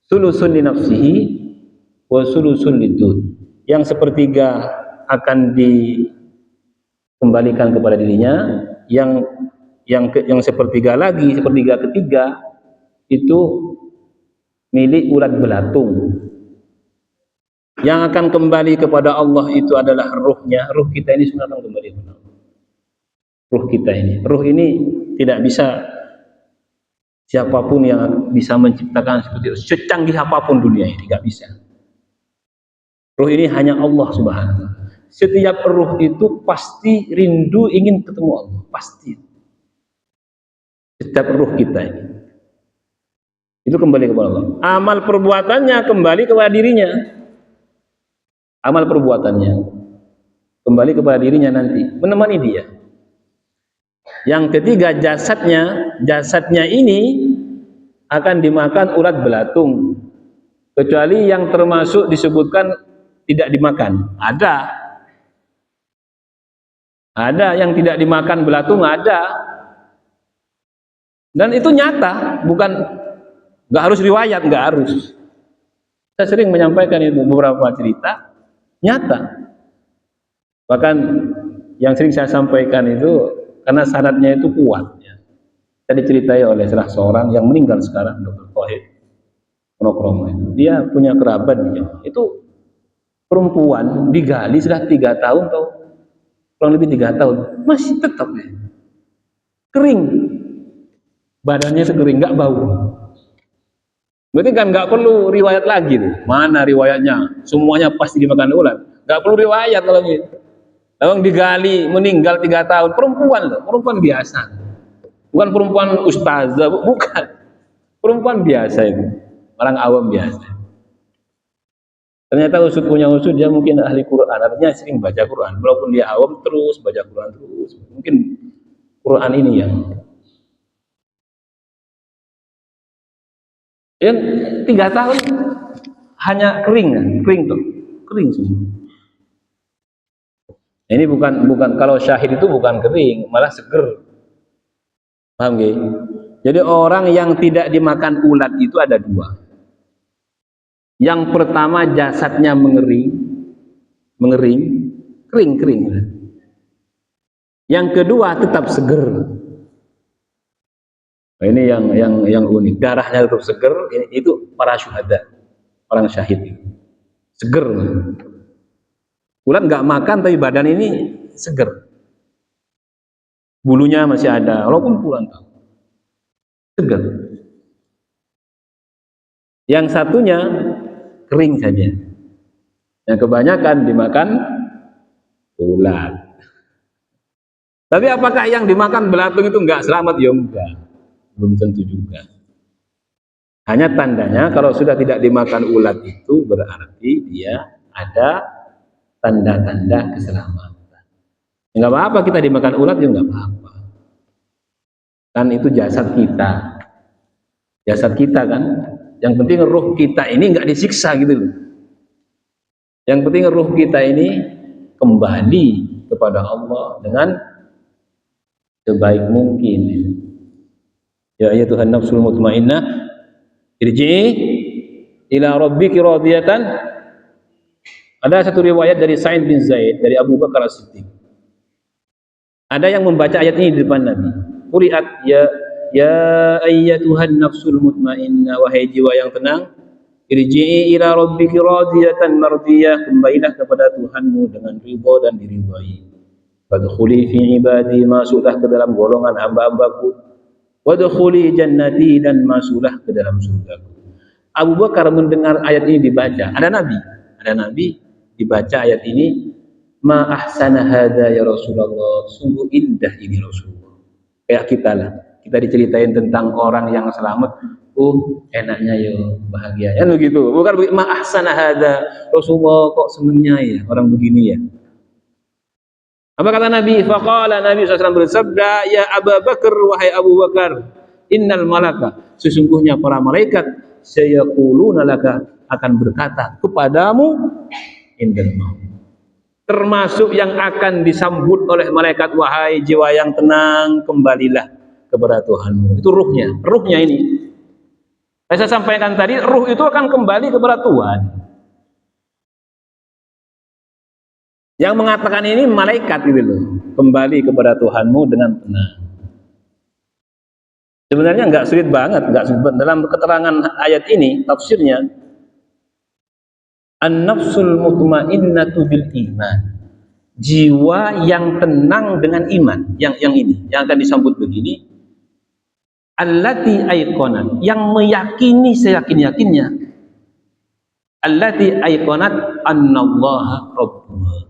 Sulusun li nafsihi wa sulusun lidud. Yang sepertiga akan dikembalikan kepada dirinya, yang sepertiga lagi, sepertiga ketiga itu milik ulat belatung. Yang akan kembali kepada Allah itu adalah ruhnya. Ruh kita ini semua akan kembali kepada Allah. Ruh kita ini, ruh ini tidak bisa siapapun yang bisa menciptakan seperti itu, secanggih apapun dunia ini, tidak bisa. Ruh ini hanya Allah Subhanahu wa ta'ala. Setiap ruh itu pasti rindu ingin ketemu Allah, pasti. Setiap ruh kita ini itu kembali kepada Allah. Amal perbuatannya kembali kepada dirinya. Amal perbuatannya kembali kepada dirinya nanti, menemani dia. Yang ketiga, jasadnya ini akan dimakan ulat belatung, kecuali yang termasuk disebutkan tidak dimakan. Ada yang tidak dimakan belatung, ada. Dan itu nyata, bukan nggak harus riwayat, nggak harus. Saya sering menyampaikan itu beberapa cerita nyata. Bahkan yang sering saya sampaikan itu karena sanadnya itu kuat. Ya. Tadi diceritai oleh salah seorang yang meninggal sekarang, Dr. Tauhid Monokromo itu. Dia punya kerabat dia. Itu perempuan digali sudah 3 tahun atau kurang lebih 3 tahun, masih tetap ya. Kering. Badannya itu kering, nggak bau. Berarti kan nggak perlu riwayat lagi tuh. Mana riwayatnya? Semuanya pasti dimakan ulat. Nggak perlu riwayat kalau gitu. Lalu digali meninggal 3 tahun, perempuan loh, perempuan biasa. Bukan perempuan ustazah, bukan. Perempuan biasa itu. Orang awam biasa. Ternyata usut punya usut, dia mungkin ahli Quran, artinya sering baca Quran. Walaupun dia awam terus baca Quran terus. Mungkin Quran ini yang 3 tahun hanya kering tuh, kering semua. Ini bukan kalau syahid itu bukan kering, malah seger. Paham gak? Jadi orang yang tidak dimakan ulat itu ada dua. Yang pertama jasadnya mengering, kering. Yang kedua tetap seger. Nah, ini yang unik. Darahnya tetap seger. Itu para syuhada, orang syahid. Seger. Ulat nggak makan tapi badan ini seger. Bulunya masih ada, walaupun pulang tahu. Seger. Yang satunya kering saja. Yang kebanyakan dimakan ulat. Tapi apakah yang dimakan belatung itu enggak selamat? Ya enggak. Belum tentu juga. Hanya tandanya kalau sudah tidak dimakan ulat itu berarti dia ada tanda-tanda keselamatan. Enggak apa-apa kita dimakan ulat, ya enggak apa-apa. Kan itu jasad kita. Jasad kita kan. Yang penting ruh kita ini enggak disiksa gitu loh. Yang penting ruh kita ini kembali kepada Allah dengan sebaik mungkin. Ya ayyatuhan nafsul mutmainnah, irji'i ila rabbiki radiyatan. Ada satu riwayat dari Sa'id bin Zaid dari Abu Bakar As-Siddiq. Ada yang membaca ayat ini di depan Nabi. Quri'at ya ayyatuhan nafsul mutmainnah, wahai jiwa yang tenang, irji'i ila rabbiki radiyatan mardiyah, kembalilah kepada Tuhanmu dengan ridha dan diridhai. Wadkhuli fi ibadi, masuklah ke dalam golongan hamba-hambaku. Wadkhuli jannati, dan masuklah ke dalam surgaku. Abu Bakar mendengar ayat ini dibaca. Ada Nabi dibaca ayat ini. Ma ahsana hadza ya Rasulullah, sungguh indah ini Rasulullah. Kayak kita lah. Kita diceritain tentang orang yang selamat. Enaknya ya, bahagia. Ya begitu. Bukan ma ahsana hadza, Rasulullah kok senengnya ya orang begini ya. Apa kata Nabi? Faqala, Nabi SAW bersabda, ya Abu Bakar, wahai Abu Bakar, innal malaka, sesungguhnya para malaikat, sayaquluna laka, akan berkata kepadamu, indal maut. Termasuk yang akan disambut oleh malaikat, wahai jiwa yang tenang, kembalilah kepada Tuhanmu. Itu ruhnya ini. Saya sampaikan tadi, ruh itu akan kembali kepada Tuhan. Yang mengatakan ini malaikat gitu loh, kembali kepada Tuhanmu dengan tenang. Sebenarnya nggak sulit banget, dalam keterangan ayat ini tafsirnya, an-nafsul mutmainnatu bil iman, jiwa yang tenang dengan iman, yang ini, yang akan disambut begini, allati aiqonat, yang meyakini seyakin-yakinnya, allati aiqonat annallaha rabbuha.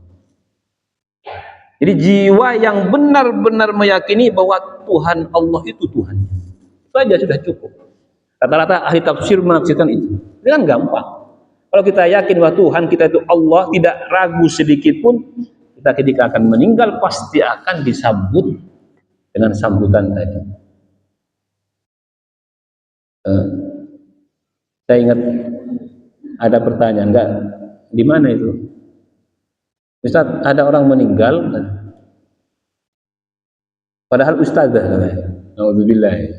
Jadi jiwa yang benar-benar meyakini bahwa Tuhan Allah itu Tuhan. Itu aja sudah cukup. Rata-rata ahli tafsir menafsirkan itu. Itu kan gampang. Kalau kita yakin bahwa Tuhan kita itu Allah, tidak ragu sedikit pun, kita ketika akan meninggal pasti akan disambut dengan sambutan tadi. Saya ingat ada pertanyaan, enggak, di mana itu? Ustaz, ada orang meninggal, padahal ustazah, alhamdulillah,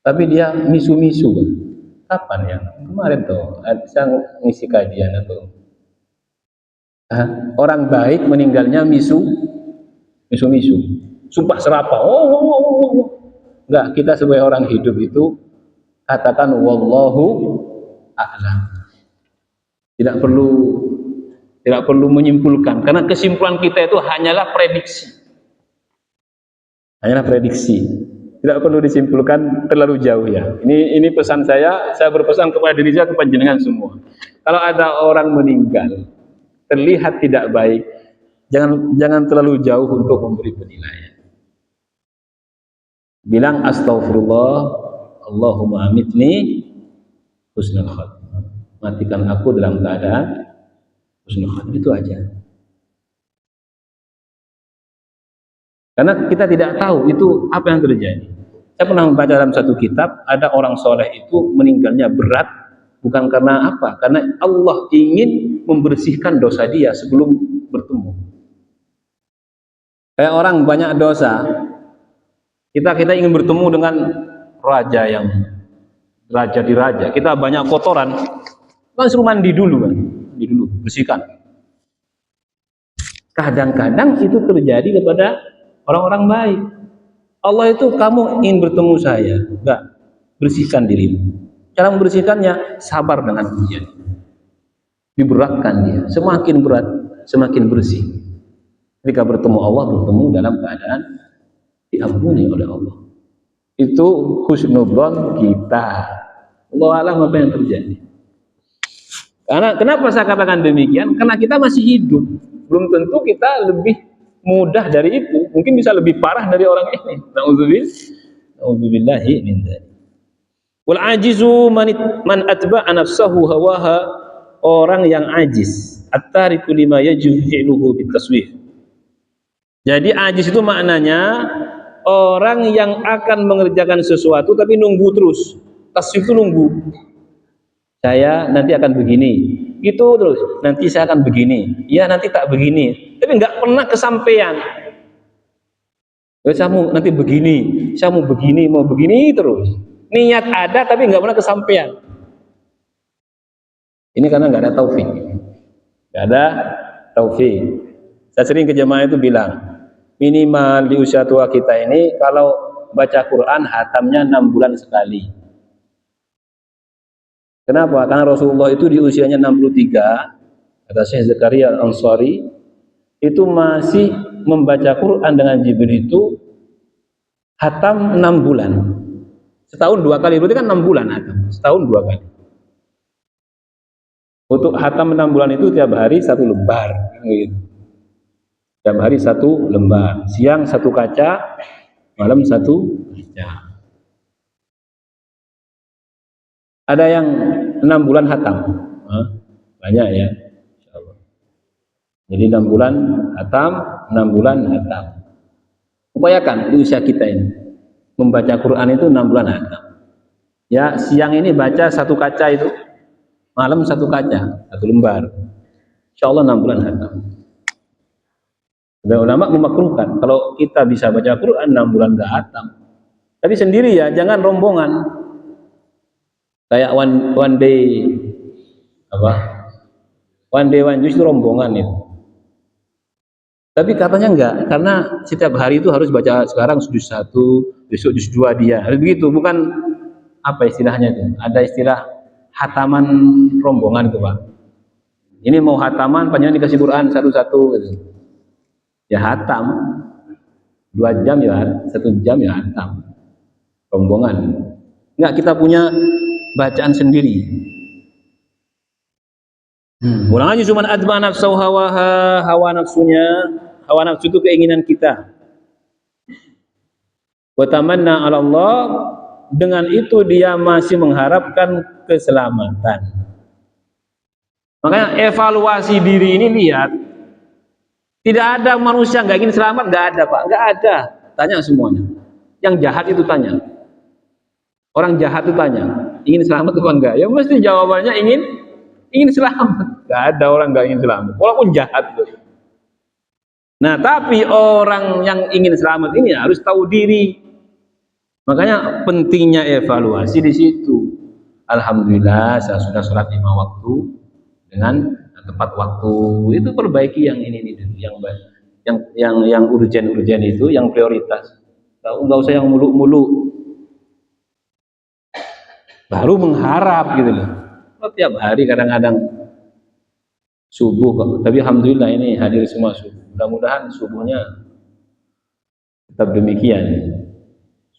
tapi dia misu-misu. Kapan ya? Kemarin tuh, saya ngisi kajian atau orang baik meninggalnya misu-misu. sumpah serapah. Enggak, kita sebagai orang hidup itu katakan wallahu a'lam. Tidak perlu menyimpulkan, karena kesimpulan kita itu hanyalah prediksi. Hanyalah prediksi. Tidak perlu disimpulkan terlalu jauh ya. Ini pesan saya berpesan kepada diri saya, kepada jenengan semua. Kalau ada orang meninggal terlihat tidak baik, jangan terlalu jauh untuk memberi penilaian. Bilang astaghfirullah, Allahumma amitni husnul khatimah. Matikan aku dalam keadaan husnul khatimah, itu aja. Karena kita tidak tahu itu apa yang terjadi. Saya pernah membaca dalam satu kitab, ada orang soleh itu meninggalnya berat, bukan karena apa? Karena Allah ingin membersihkan dosa dia sebelum bertemu. Kayak orang banyak dosa, kita ingin bertemu dengan raja yang raja di raja, kita banyak kotoran, kan suruh mandi dulu kan, mandi dulu, bersihkan. Kadang-kadang itu terjadi kepada orang-orang baik. Allah itu, kamu ingin bertemu saya, enggak, bersihkan dirimu. Cara membersihkannya sabar dengan ujian. Diberatkan dia, semakin berat semakin bersih. Ketika bertemu Allah, bertemu dalam keadaan diampuni oleh Allah. Itu husnudzon kita. Allah alam apa yang terjadi. Karena kenapa saya katakan demikian? Karena kita masih hidup, belum tentu kita lebih mudah dari itu, mungkin bisa lebih parah dari orang ini. Na'udzubillahi min dzalik. Wal ajizu man atba'a nafsahu hawaha, orang yang ajiz, at-tariku lima yajibu fi'luhu bitaswif. Jadi ajiz itu maknanya orang yang akan mengerjakan sesuatu tapi nunggu terus. Taswif itu nunggu. Saya nanti akan begini, itu terus, nanti saya akan begini, ya nanti tak begini, tapi nggak pernah kesampaian. Saya mau nanti begini, saya mau begini terus. Niat ada tapi nggak pernah kesampaian. Ini karena nggak ada taufik. Nggak ada taufik. Saya sering ke jemaah itu bilang, minimal di usia tua kita ini kalau baca Quran hatamnya 6 bulan sekali. Kenapa? Karena Rasulullah itu di usianya 63, kata Syekh Zakaria Al-Ansari, itu masih membaca Quran dengan Jibril itu hatam 6 bulan. Setahun 2 kali, berarti kan 6 bulan hatam. Setahun 2 kali. Untuk hatam 6 bulan itu tiap hari 1 lembar. Gitu. Tiap hari 1 lembar. Siang 1 kaca, malam 1 kaca. Ada yang 6 bulan hatam, banyak ya, insyaallah. Jadi 6 bulan hatam, 6 bulan hatam. Upayakan di usia kita ini membaca Quran itu 6 bulan hatam. Ya, siang ini baca 1 kaca itu, malam 1 kaca, 1 lembar. Insyaallah 6 bulan hatam. Dan ulama memakruhkan kalau kita bisa baca Quran 6 bulan enggak hatam. Tapi sendiri ya, jangan rombongan. Kayak one day one juice itu rombongan itu. Tapi katanya enggak, karena setiap hari itu harus baca, sekarang juz 1, besok juz 2 dia. Harus begitu, bukan apa istilahnya itu. Ada istilah hataman rombongan itu, Pak. Ini mau hataman, panjang dikasih Quran satu-satu gitu. Ya hatam. 2 jam ya, 1 jam ya hatam. Rombongan. Enggak, kita punya bacaan sendiri. Ulang aja cuma adma nafsu hawaha, hawa nafsunya, hawa nafsu itu keinginan kita. Wa tamanna 'ala Allah, dengan itu dia masih mengharapkan keselamatan. Makanya evaluasi diri ini, lihat, tidak ada manusia nggak ingin selamat, nggak ada, Pak, nggak ada. Tanya semuanya. Yang jahat itu tanya. Orang jahat itu tanya, ingin selamat apa enggak? Ya mesti jawabannya ingin selamat. Enggak ada orang enggak ingin selamat, walaupun jahat. Nah, tapi orang yang ingin selamat ini harus tahu diri. Makanya pentingnya evaluasi di situ. Alhamdulillah, saya sudah sholat 5 waktu dengan tepat waktu. Itu perbaiki yang ini dulu, yang baik. yang urgen itu, yang prioritas. Nggak usah yang muluk-muluk. Baru mengharap gitu loh. Oh, tiap hari kadang-kadang subuh kok. Tapi alhamdulillah ini hadir semua subuh. Mudah-mudahan subuhnya tetap demikian.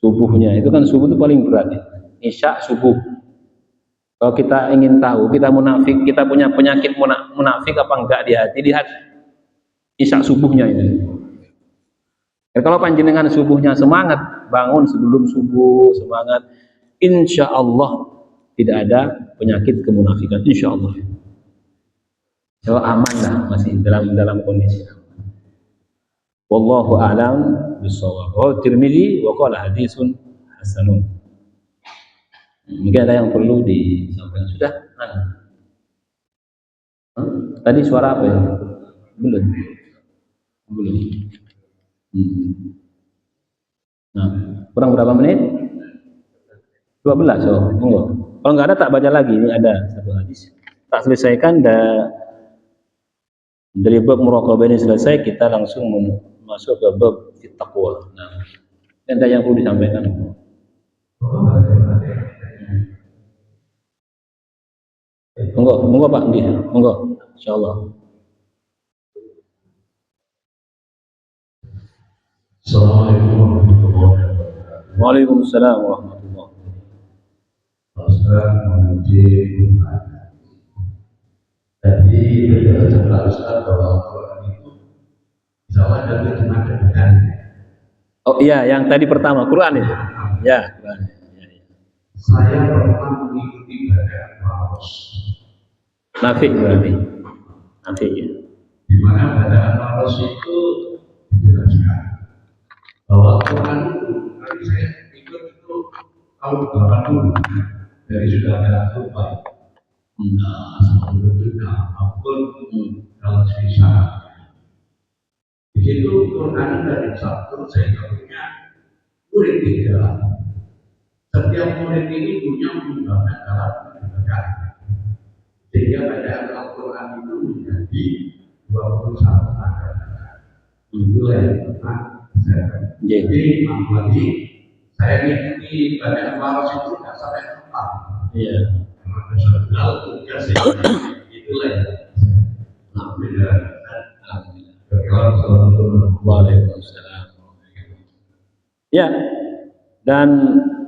Subuhnya itu kan subuh itu paling berat ya. Isya subuh. Kalau kita ingin tahu kita munafik, kita punya penyakit munafik apa enggak di hati, lihat isya subuhnya ini. Dan kalau panjenengan subuhnya semangat, bangun sebelum subuh semangat, insya Allah tidak ada penyakit kemunafikan, insya Allah. So aman lah, masih dalam kondisi aman. Wallahu a'lam bishawab. Wa Tirmidzi wa qala hadisun hasanun. Mungkin ada yang perlu disampaikan. Sudah? Tadi suara apa ya? Belum. Nah, kurang berapa menit? 12. Oh, enggak. Kalau nggak ada tak baca lagi. Ini ada satu hadis. Tak selesaikan dari bab muraqabah ini selesai, kita langsung masuk ke bab taqwa. Nah, ada yang perlu disampaikan. Monggo Pak, nggih. Monggo, insyaallah. Assalamualaikum warahmatullahi wabarakatuh. Waalaikumsalam warahmatullahi wabarakatuh. Ustaz memuji tadi beliau Ustaz bahwa Al-Quran itu insya Allah ada terjemahan. Oh iya, yang tadi pertama Quran itu. Ya, Quran. Ya. Saya pernah mengikuti bacaan Paulus. Nafik berarti. Nafik ya. Di mana bacaan Paulus itu dijelaskan bahwa Quran itu, tadi saya ikut itu tahun 80 dari sudah ada Tuhan. Sebelum itu apapun kalau bisa. Di situ Quran dari satu sehingga punya murid di dalam. Setiap murid ini punya mengembangkan dalam pendidikan. Sehingga bacaan Al-Quran itu menjadi 21 agama. Itulah yang pernah saya. Jadi apalagi saya mengikuti bacaan Paulus itu tidak sampai tepat. Iya. Karena sebenarnya tugas itulah yang beda. Waalaikumsalam. Ya, dan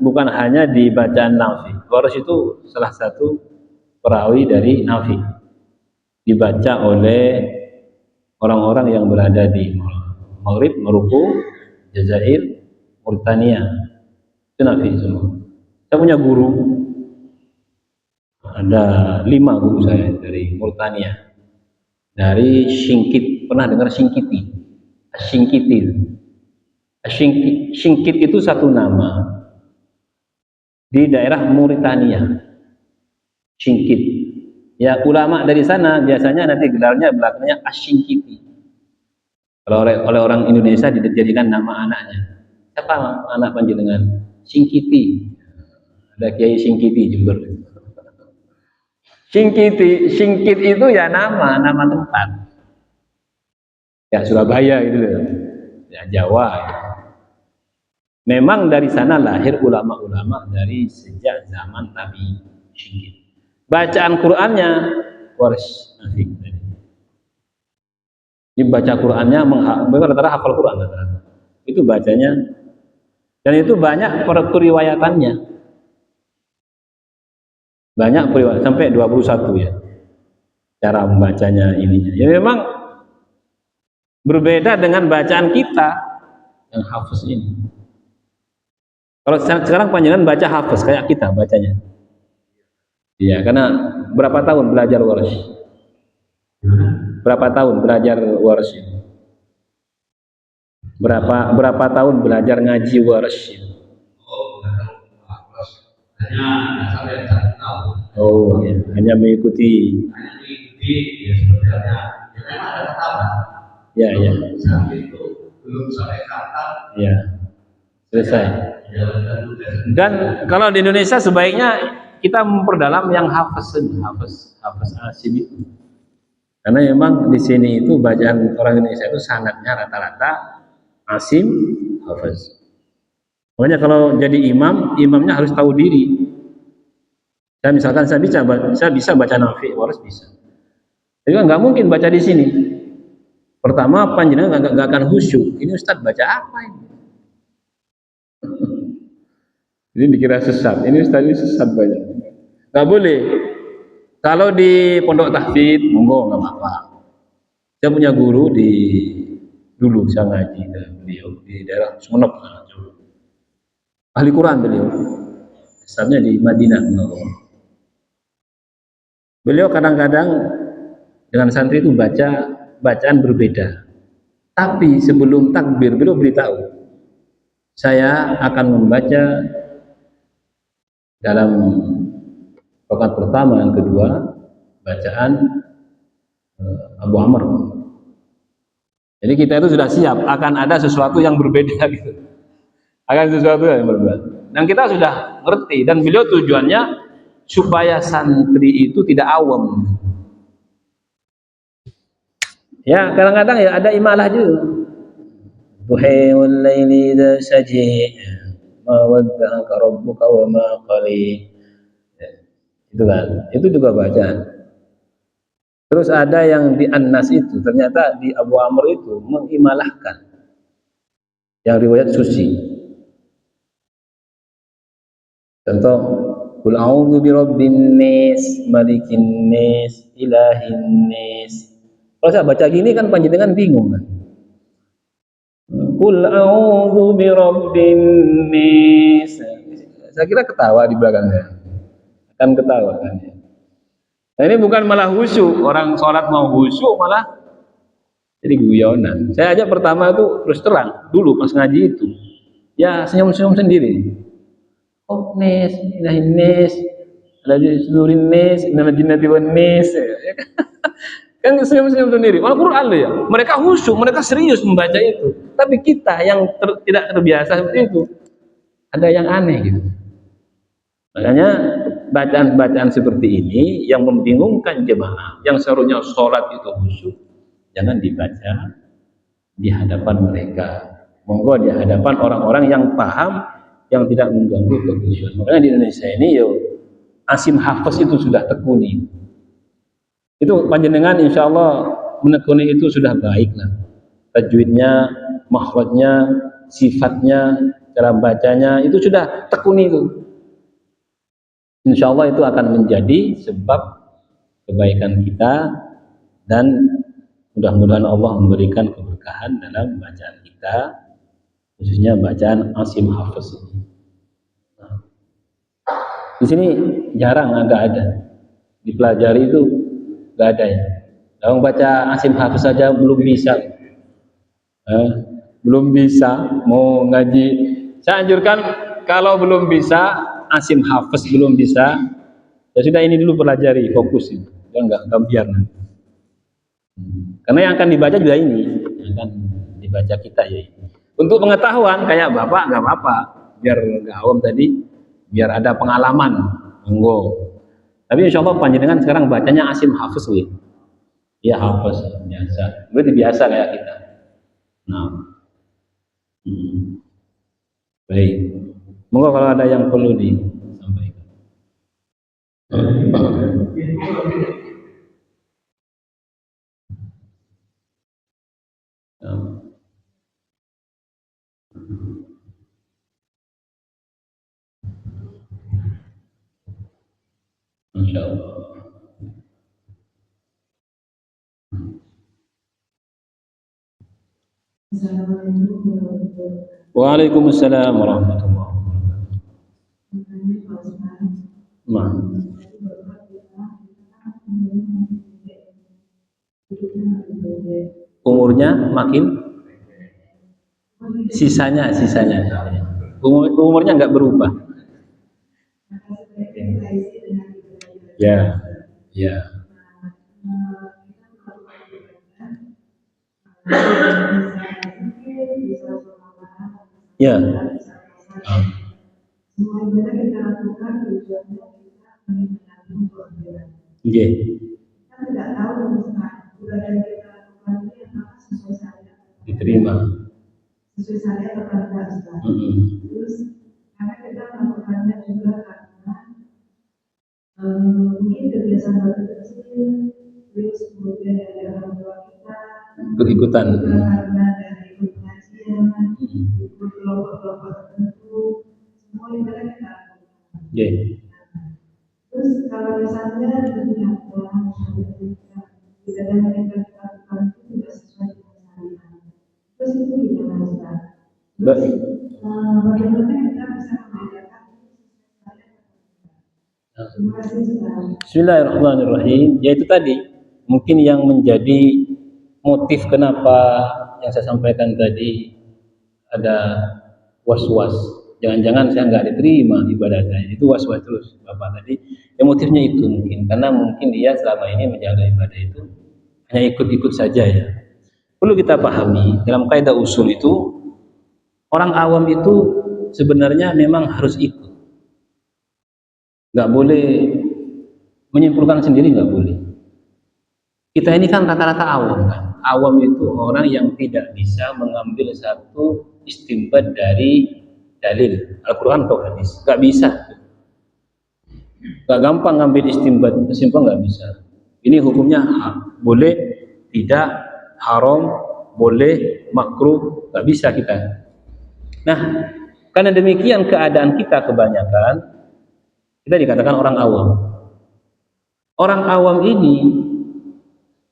bukan hanya di bacaan Nafi. Waras itu salah satu perawi dari Nafi. Dibaca oleh orang-orang yang berada di Maghrib, Maroko, Jazair, Mauritania. Itu Nafi semua. Saya punya guru. Ada 5 guru saya dari Mauritania. Dari Singkit, pernah dengar Singkiti? Singkiti. Singkit itu satu nama di daerah Mauritania. Singkit. Ya, ulama dari sana biasanya nanti gelarnya belakangnya Asingkiti. Kalau oleh orang Indonesia dijadikan nama anaknya. Siapa anak panjenengan? Singkiti. Ada Kiai Singkiti Jember. Singkit itu ya nama tempat. Ya Surabaya gitu loh. Ya Jawa. Ya. Memang dari sana lahir ulama-ulama dari sejak zaman Nabi Singkit. Bacaan Qur'annya Waris Nafik. Ini baca Qur'annya rata-rata hafal Qur'an rata-rata. Itu bacanya dan itu banyak periwayatannya. Banyak periwayat sampai 21 ya. Cara membacanya ininya. Ya memang berbeda dengan bacaan kita yang hafaz ini. Kalau sekarang panjenengan baca hafaz kayak kita bacanya. Iya, karena berapa tahun belajar waras? Berapa tahun belajar waras ini? Berapa tahun belajar ngaji waras ini? Hanya sampai 1 tahun. Oh, ya. Hanya mengikuti. Ya sebenarnya ya memang ada kata. Ya. Saat itu belum sampai kata. Ya. Selesai. Dan kalau di Indonesia sebaiknya kita memperdalam yang hafaz asim itu. Karena memang di sini itu bacaan orang Indonesia itu sanadnya rata-rata asim hafaz. Makanya kalau jadi imam, imamnya harus tahu diri. Misalkan saya bisa baca nafi, waras bisa. Tapi kan nggak mungkin baca di sini. Pertama panjenengan nggak akan khusyuk. Ini Ustadz baca apa ini? Ini dikira sesat. Ini Ustadz ini sesat banyak. Nggak boleh. Kalau di pondok tahfidz, monggo nggak apa-apa. Saya punya guru dulu saya ngaji beliau di daerah Sumeneb, ahli Quran beliau. Asalnya di Madinah. Beliau kadang-kadang dengan santri itu baca bacaan berbeda. Tapi sebelum takbir beliau beritahu, saya akan membaca dalam rakaat pertama dan kedua bacaan Abu Amr. Jadi kita itu sudah siap akan ada sesuatu yang berbeda gitu. Akan sesuatu yang berbeda. Dan kita sudah ngerti dan beliau tujuannya supaya santri itu tidak awam. Ya, kadang-kadang ya ada imalah juga. Duhai wal laili idza saji ma wadda'aka rabbuka wa ma qali. Itu kan. Itu juga bacaan. Terus ada yang di An-Nas itu, ternyata di Abu Amr itu mengimalahkan yang riwayat Susi. Contoh, Qul a'udzu birabbin nas, malikin nas, ilahin nas. Kalau saya baca gini kan panjenengan bingung kan. Qul a'udzu birabbin nas. Saya kira ketawa di belakangnya. Akan ketawa kan ya. Nah, ini bukan malah khusyuk, orang sholat mau khusyuk malah jadi guyonan. Saya aja pertama itu terus terang dulu pas ngaji itu, ya senyum-senyum sendiri. Oh nes, ilahin nes, lagi seluruhin nes, nama jinnati wan nes. Kan senyum-senyum sendiri. Al-Quran loh ya. Mereka khusyuk, mereka serius membaca itu. Tapi kita yang tidak terbiasa seperti itu, ada yang aneh gitu. Makanya bacaan-bacaan seperti ini yang membingungkan jemaah, yang seharusnya sholat itu khusyuk, jangan dibaca di hadapan mereka. Monggo di hadapan orang-orang yang paham, yang tidak mengganggu kekhusyukan. Makanya di Indonesia ini asim hafaz itu sudah tekuni. Itu panjenengan insya Allah menekuni itu sudah baik lah. Tajwidnya, makhrajnya, sifatnya, cara bacanya itu sudah tekuni itu. Insya Allah itu akan menjadi sebab kebaikan kita dan mudah-mudahan Allah memberikan keberkahan dalam bacaan kita, khususnya bacaan asim hafaz ini. Di sini jarang ada, dipelajari itu nggak ada ya. Kalau baca asim hafaz saja belum bisa, belum bisa mau ngaji. Saya anjurkan kalau belum bisa asim hafaz belum bisa, ya sudah ini dulu pelajari, fokus itu. Ya enggak biar nanti. Karena yang akan dibaca juga ini, yang akan dibaca kita ya. Untuk pengetahuan kayak Bapak enggak apa-apa, biar enggak awam tadi, biar ada pengalaman. Monggo. Tapi insya Allah panjenengan sekarang bacanya asim hafaz ya. Ya hafaz biasa. Berarti biasa kayak kita. Nah. Baik. Monggo kalau ada yang perlu disampaikan. Insya Allah. Waalaikumsalam warahmatullahi wabarakatuh. Umurnya makin sisanya umurnya nggak berubah. Ya, ya. Ya. Iya. diterima. Sesuai syariat atau enggak, Ustaz? Terus karena kita melakukannya juga karena mungkin kebiasaan baru kecil, terus kemudian dari orang tua kita, Ikut-ikutan. karena dari ikut pengajian, ikut kelompok-kelompok tertentu, semua itu kan kita lakukan. Terus kalau misalnya ternyata tidak ada yang kita lakukan itu tidak sesuai dengan syariat, terus itu gimana, Ustaz? Terus bagaimana kita bisa membedakan syariat? Terima kasih, Ustaz. Bismillahirrahmanirrahim. Yaitu tadi mungkin yang menjadi motif kenapa yang saya sampaikan tadi ada was-was. Jangan-jangan saya nggak diterima ibadah saya. Itu was-was terus Bapak tadi. Ya motifnya itu mungkin karena mungkin dia selama ini menjaga ibadah itu hanya ikut-ikut saja ya. Perlu kita pahami dalam kaidah usul itu orang awam itu sebenarnya memang harus ikut. Nggak boleh menyimpulkan sendiri, nggak boleh. Kita ini kan rata-rata awam kan. Awam itu orang yang tidak bisa mengambil satu istinbat dari dalil Al-Quran atau hadis, nggak bisa. Nggak gampang ngambil istinbat, kesimpulan nggak bisa. Ini hukumnya boleh, tidak, haram, boleh, makruh, nggak bisa kita. Nah, karena demikian keadaan kita kebanyakan, kita dikatakan orang awam. Orang awam ini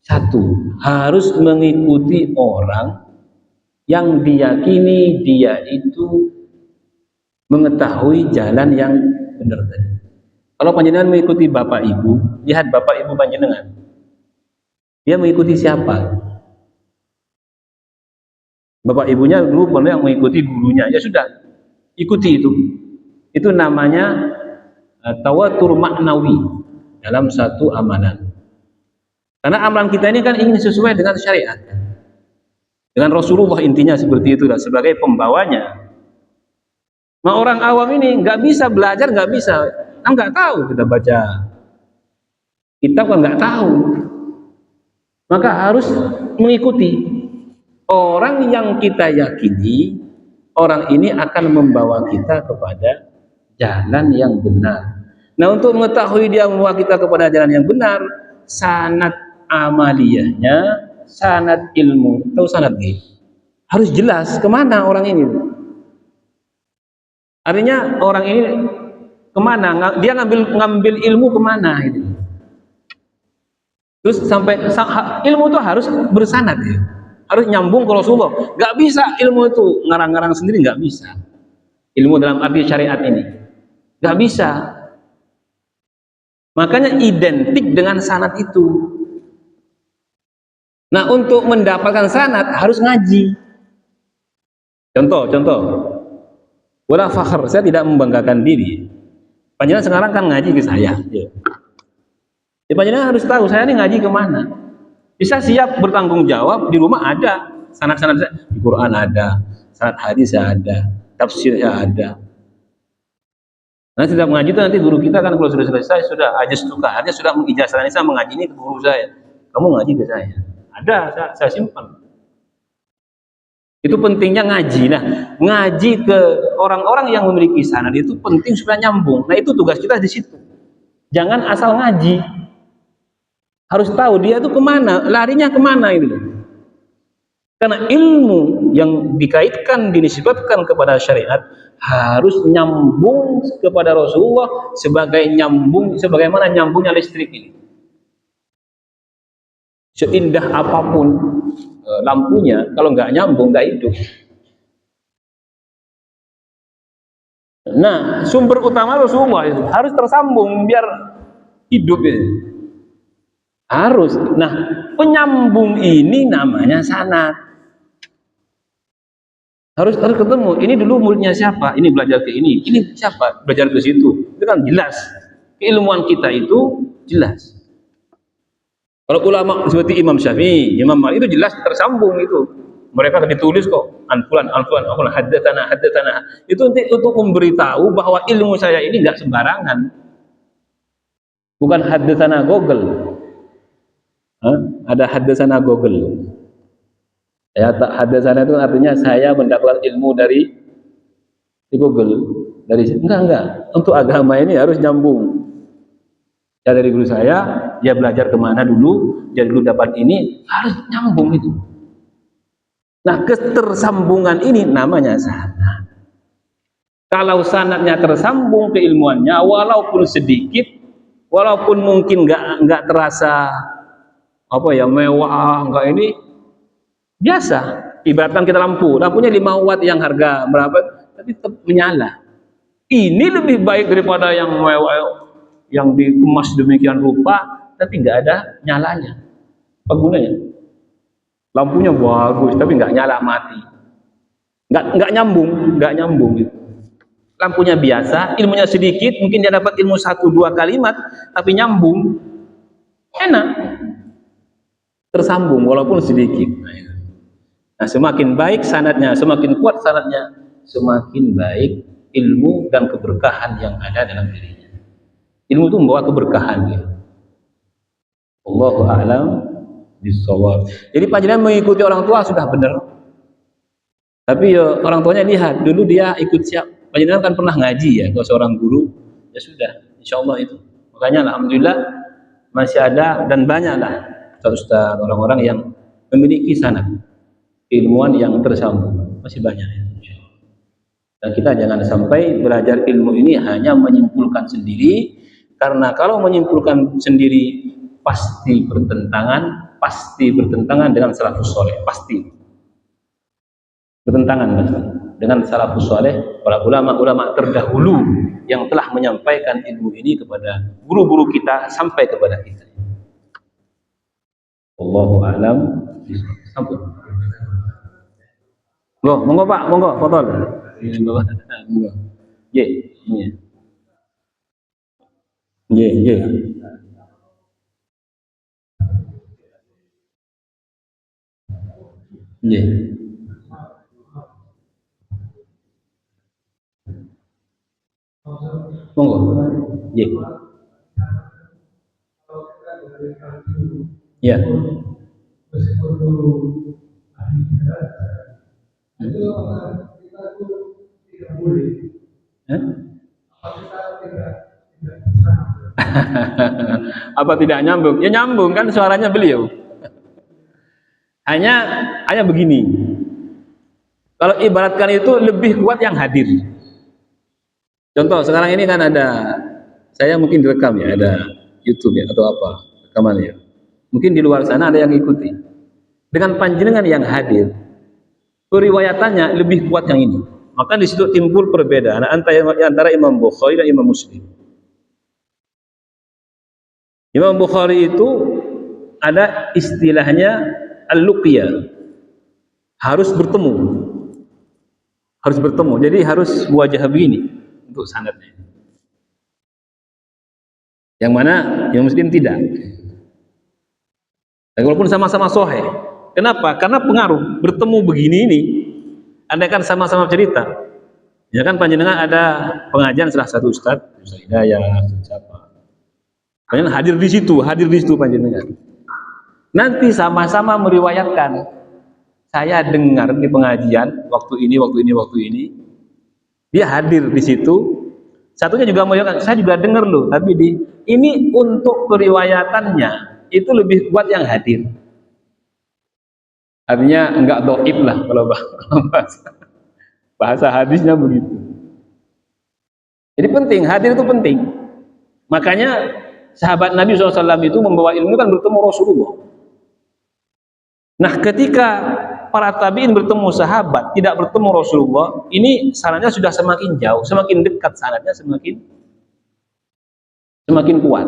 satu, harus mengikuti orang yang diyakini dia itu mengetahui jalan yang benar tadi. Kalau panjenengan mengikuti bapak ibu, lihat bapak ibu panjenengan, dia mengikuti siapa? Bapak ibunya dulu pernah yang mengikuti gurunya, ya sudah, ikuti itu. Itu namanya tawatur maknawi dalam satu amalan. Karena amalan kita ini kan ingin sesuai dengan syariat, dengan Rasulullah, intinya seperti itu lah, sebagai pembawanya. Nah orang awam ini nggak bisa belajar, nggak bisa, nggak tahu kita baca kitab kan nggak tahu, maka harus mengikuti orang yang kita yakini orang ini akan membawa kita kepada jalan yang benar. Nah untuk mengetahui dia membawa kita kepada jalan yang benar, sanad amaliyahnya, sanad ilmu atau sanad ghaib harus jelas kemana orang ini. Artinya orang ini kemana? Dia ngambil ilmu kemana itu? Terus sampai ilmu itu harus bersanad ya, harus nyambung ke Rasulullah. Gak bisa ilmu itu ngarang-ngarang sendiri, gak bisa. Ilmu dalam arti syariat ini gak bisa. Makanya identik dengan sanad itu. Nah untuk mendapatkan sanad harus ngaji. Contoh. Wala fakhr, saya tidak membanggakan diri. Panjenengan sekarang kan ngaji ke saya. Ya. Panjenengan harus tahu saya ini ngaji kemana. Bisa siap bertanggung jawab, di rumah ada sanad-sanad di Quran ada, sanad hadis ada, tafsirnya ada. Nanti setiap mengaji itu nanti guru kita kan kalau sudah selesai sudah ajastuka, artinya sudah mengijazahkan saya mengaji ini ke guru saya. Kamu ngaji ke saya. Ada, saya simpan. Itu pentingnya ngaji. Nah, ngaji ke orang-orang yang memiliki sanad itu penting supaya nyambung. Nah, itu tugas kita di situ. Jangan asal ngaji. Harus tahu dia itu kemana, larinya kemana itu. Karena ilmu yang dikaitkan, dinisbatkan kepada syariat harus nyambung kepada Rasulullah sebagaimana nyambungnya listrik ini. Seindah apapun lampunya, kalau nggak nyambung nggak hidup. Nah, sumber utama Rasulullah itu harus tersambung biar hidup ya. Harus. Nah, penyambung ini namanya sanad. Harus ketemu. Ini dulu muridnya siapa? Ini belajar ke ini. Ini siapa? Belajar ke situ. Itu kan jelas. Keilmuan kita itu jelas. Kalau ulama seperti Imam Syafi'i, Imam Malik itu jelas tersambung itu. Mereka ditulis kok, anfulan, haddatsana. Itu untuk memberitahu bahwa ilmu saya ini enggak sembarangan. Bukan haddatsana Google. Ada haddatsana Google. Ya, tak hadasana itu artinya saya mendapat ilmu dari Google, dari enggak. Untuk agama ini harus nyambung. Ya dari guru saya, dia belajar kemana dulu, dia dulu dapat ini, harus nyambung itu. Nah, ketersambungan ini namanya sanad. Kalau sanadnya tersambung keilmuannya, walaupun sedikit, walaupun mungkin nggak terasa apa ya mewah, nggak ini biasa. Ibaratkan kita lampunya 5 watt yang harga berapa, tapi tetap menyala. Ini lebih baik daripada yang mewah, yang dikemas demikian rupa, tapi nggak ada nyalanya. Apa gunanya? Lampunya bagus, tapi nggak nyala, mati. Nggak nyambung gitu. Lampunya biasa, ilmunya sedikit, mungkin dia dapat ilmu 1-2 kalimat, tapi nyambung, enak, tersambung walaupun sedikit. Nah, semakin baik sanadnya, semakin kuat sanadnya, semakin baik ilmu dan keberkahan yang ada dalam dirinya. Ilmu itu membawa keberkahan ya. Allahu a'lam bishawab. Jadi panjenengan mengikuti orang tua sudah benar. Tapi ya, orang tuanya lihat dulu dia ikut siap. Panjenengan kan pernah ngaji ya, kalau seorang guru, ya sudah, insya Allah itu. Makanya alhamdulillah masih ada dan banyaklah ustaz orang-orang yang memiliki sanad ilmuwan yang tersambung, masih banyak ya, insya Allah. Dan kita jangan sampai belajar ilmu ini hanya menyimpulkan sendiri, karena kalau menyimpulkan sendiri pasti bertentangan dengan salafus saleh, pasti bertentangan dengan salafus saleh, para ulama terdahulu yang telah menyampaikan ilmu ini kepada guru-guru kita sampai kepada kita. Wallahu a'lam bishawab. Monggo Pak, monggo fotol. Monggo. Nggih, nggih. Nggih. Nggih. Monggo. Nggih. Ya. Apa tidak nyambung? Ya nyambung kan suaranya beliau. Hanya begini. Kalau ibaratkan itu lebih kuat yang hadir. Contoh sekarang ini kan ada, saya mungkin direkam ya, ada YouTube ya atau apa rekamannya. Mungkin di luar sana ada yang ikuti. Dengan panjenengan yang hadir, periwayatannya lebih kuat yang ini. Maka di situ timbul perbedaan antara Imam Bukhari dan Imam Muslim. Imam Bukhari itu ada istilahnya al-luqya, harus bertemu. Jadi harus wajah begini untuk sanadnya. Yang mana yang Muslim tidak. Dan walaupun sama-sama sahih. Kenapa? Karena pengaruh bertemu begini ini. Andai kan sama-sama cerita, ya kan panjenengan ada pengajian salah satu Ustaz Hidayah, siapa, panjenengan hadir di situ panjenengan. Nanti sama-sama meriwayatkan, saya dengar di pengajian waktu ini, dia hadir di situ. Satunya juga meriwayatkan, saya juga dengar loh, tapi ini untuk periwayatannya itu lebih kuat yang hadir. Artinya enggak dhaif lah kalau bahasa hadisnya begitu. Jadi penting, hadir itu penting. Makanya sahabat Nabi SAW itu membawa ilmu kan bertemu Rasulullah. Nah ketika para tabi'in bertemu sahabat, tidak bertemu Rasulullah, ini sanadnya sudah semakin jauh, semakin dekat sanadnya, semakin kuat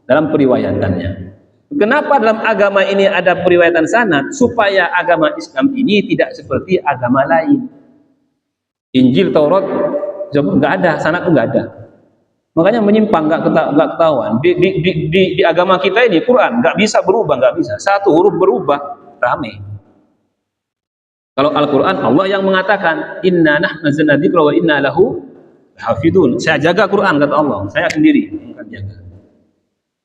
dalam periwayatannya. Kenapa dalam agama ini ada periwayatan sanad? Supaya agama Islam ini tidak seperti agama lain. Injil, Taurat, Zabur nggak ada, sanad itu nggak ada. Makanya menyimpang, nggak ketahuan. Di agama kita ini Quran nggak bisa berubah, nggak bisa. Satu huruf berubah, rame. Kalau Al-Quran Allah yang mengatakan Inna nahnu nazzalna dzikra wa inna lahu hafidun. Saya jaga Quran, kata Allah, saya sendiri yang akan jaga.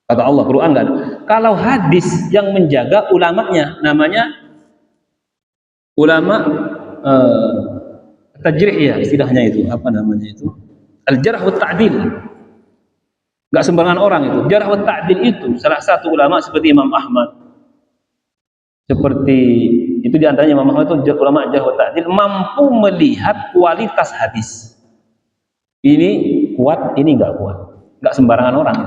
Kata Allah, Quran enggak ada. Kalau hadis yang menjaga ulamanya namanya ulama tajrih ya istilahnya itu, apa namanya itu? Al-jarh wa ta'dil. Enggak sembarangan orang itu. Jarh wa ta'dil itu salah satu ulama seperti Imam Ahmad. Seperti itu di antaranya Imam Ahmad itu ulama jarh wa ta'dil mampu melihat kualitas hadis. Ini kuat, ini enggak kuat. Enggak sembarangan orang.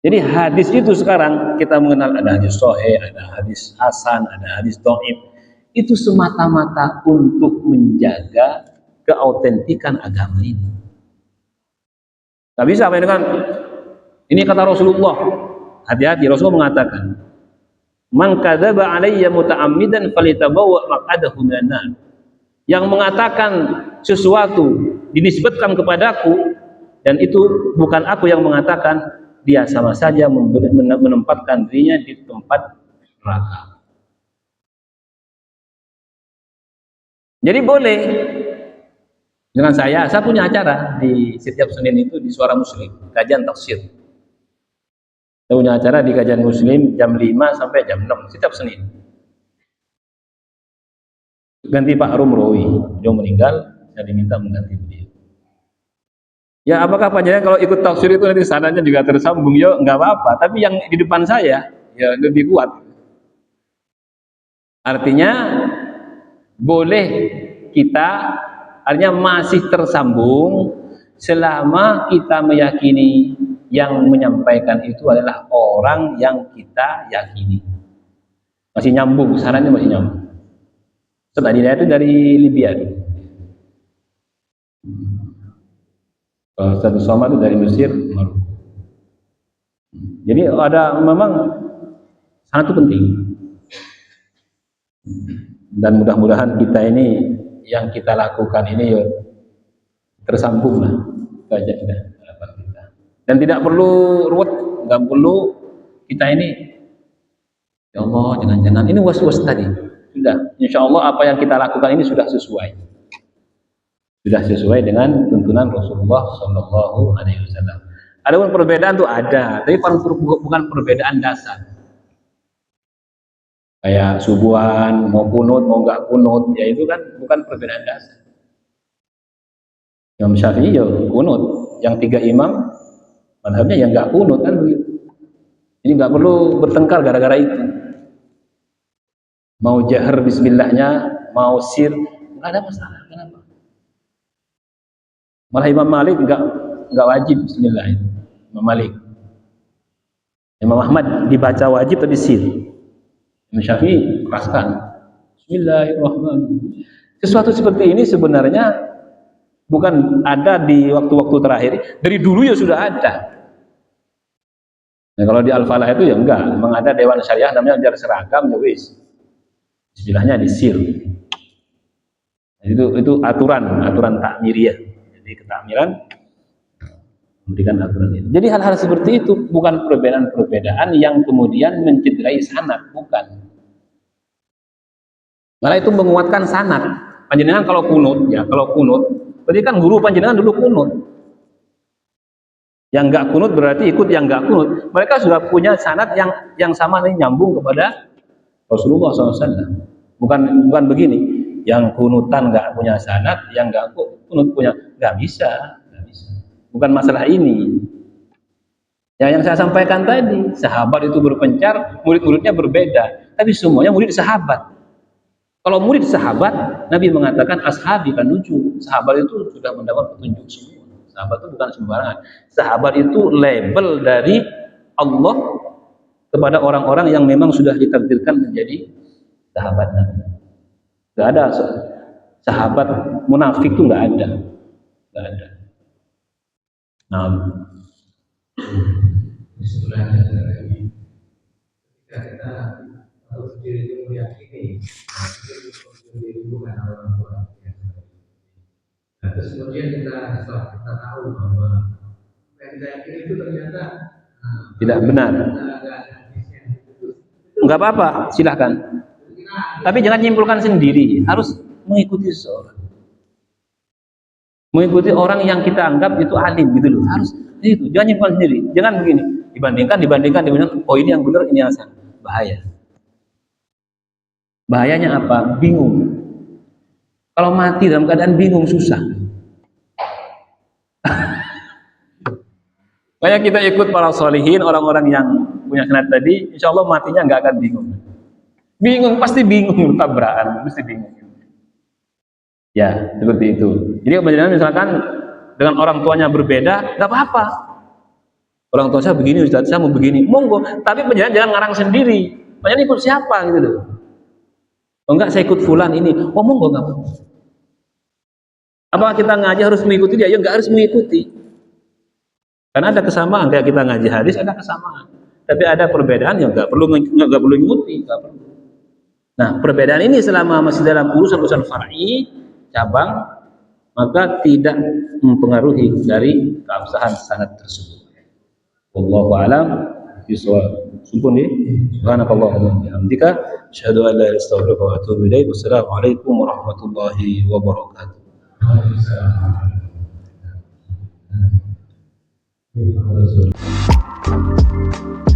Jadi hadis itu sekarang kita mengenal ada hadis sahih, ada hadis hasan, ada hadis dhaif. Itu semata-mata untuk menjaga keautentikan agama ini. Gak bisa apa dengan ini kata Rasulullah. Hati-hati, Rasulullah mengatakan, "Man kadzaba 'alayya muta'ammidan falyatabawwa maq'adahu minan nar." Yang mengatakan sesuatu dinisbatkan kepadaku dan itu bukan aku yang mengatakan, dia sama saja menempatkan dirinya di tempat neraka. Jadi boleh dengan saya punya acara di setiap Senin itu di Suara Muslim, kajian tafsir. Saya punya acara di kajian Muslim jam 5 sampai jam 6 setiap Senin. Ganti Pak Rumrowi, beliau meninggal, saya diminta mengganti beliau. Ya apakah panjangnya kalau ikut tafsir itu nanti sanadnya juga tersambung? Ya nggak apa-apa, tapi yang di depan saya ya lebih kuat. Artinya boleh kita, artinya masih tersambung selama kita meyakini yang menyampaikan itu adalah orang yang kita yakini. Masih nyambung, sanadnya masih nyambung. Tadi itu dari Libya. Satu sama itu dari Mesir, Maroko. Jadi ada memang sangat penting. Dan mudah-mudahan kita ini yang kita lakukan ini ya tersambung lah saja kita. Dan tidak perlu ruwet, nggak perlu kita ini ya Allah jangan-jangan ini was-was tadi. Sudah, insya Allah apa yang kita lakukan ini sudah sesuai. Sudah sesuai dengan tuntunan Rasulullah Shallallahu Alaihi Wasallam. Adapun perbedaan itu ada, tapi bukan perbedaan dasar. Kayak subuhan, mau kunut, mau nggak kunut, ya itu kan bukan perbedaan dasar. Imam Syafi'i ya kunut, yang 3 imam madhabnya yang nggak kunut kan begitu. Ini nggak perlu bertengkar gara-gara itu. Mau jahar Bismillahnya, mau sir, nggak ada masalah. Kenapa? Malah Imam Malik nggak wajib Bismillah itu. Imam Malik. Imam Ahmad dibaca wajib tapi sir. Imam Syafi'i keraskan. Bismillahirrahmanirrahim. Sesuatu seperti ini sebenarnya bukan ada di waktu-waktu terakhir. Dari dulu ya sudah ada. Nah, kalau di Al-Falah itu ya enggak. Memang ada Dewan Syariah namanya biar seragam ya wis. Bismillahnya disir. Itu aturan takmiriyah. Jadi ketakmiran memberikan aturan itu. Jadi hal-hal seperti itu bukan perbedaan-perbedaan yang kemudian mencederai sanad, bukan. Malah itu menguatkan sanad. Panjenengan kalau kunut, berarti kan guru panjenengan dulu kunut. Yang enggak kunut berarti ikut yang enggak kunut. Mereka sudah punya sanad yang sama nih, nyambung kepada Rasulullah SAW. Bukan begini. Yang kunutan nggak punya sanad, yang nggak kunut punya, nggak bisa. Bukan masalah ini. Ya, yang saya sampaikan tadi, sahabat itu berpencar, murid-muridnya berbeda, tapi semuanya murid sahabat. Kalau murid sahabat, Nabi mengatakan ashabi kan lucu. Sahabat itu sudah mendapat petunjuk semua. Sahabat itu bukan sembarangan. Sahabat itu label dari Allah kepada orang-orang yang memang sudah ditakdirkan menjadi sahabat Nabi. Gak ada sahabat munafik itu gak ada. Nah, sebenarnya lagi ketika kita harus diri meyakini diri bukan orang biasa. Nah, terus kemudian setelah kita tahu bahwa yang kita yakini itu ternyata tidak benar. Enggak apa-apa, silahkan. Tapi jangan menyimpulkan sendiri, harus mengikuti seseorang. Mengikuti orang yang kita anggap itu alim gitu loh. Harus itu, jangan menyimpulkan sendiri. Jangan begini, dibandingkan, oh ini yang benar, ini yang salah. Bahaya. Bahayanya apa? Bingung. Kalau mati dalam keadaan bingung susah. Kayak kita ikut para sholihin, orang-orang yang punya senat tadi, insya Allah matinya nggak akan bingung. Bingung, pasti bingung, tabrakan, pasti bingung. Ya, seperti itu. Jadi misalkan dengan orang tuanya berbeda, nggak apa-apa. Orang tua saya begini, Ustaz, saya mau begini, monggo. Tapi penjelasan jangan ngarang sendiri. Penjelasan ikut siapa gitu loh. Oh enggak, saya ikut fulan ini. Oh monggo nggak apa-apa. Apakah kita ngaji harus mengikuti dia? Ya nggak harus mengikuti. Karena ada kesamaan, kayak kita ngaji hadis ada kesamaan. Tapi ada perbedaan yang nggak perlu mengikuti, nggak perlu. Nah, perbedaan ini selama masih dalam urusan far'i, cabang, maka tidak mempengaruhi dari keabsahan sanad tersebut. Wallahu a'lam bishawab. Sumpun ya. Subhanakallahumma wa bihamdika asyhadu an la ilaha illa anta astaghfiruka wa atubu ilaik. Wassalamualaikum warahmatullahi wabarakatuh. Thank you.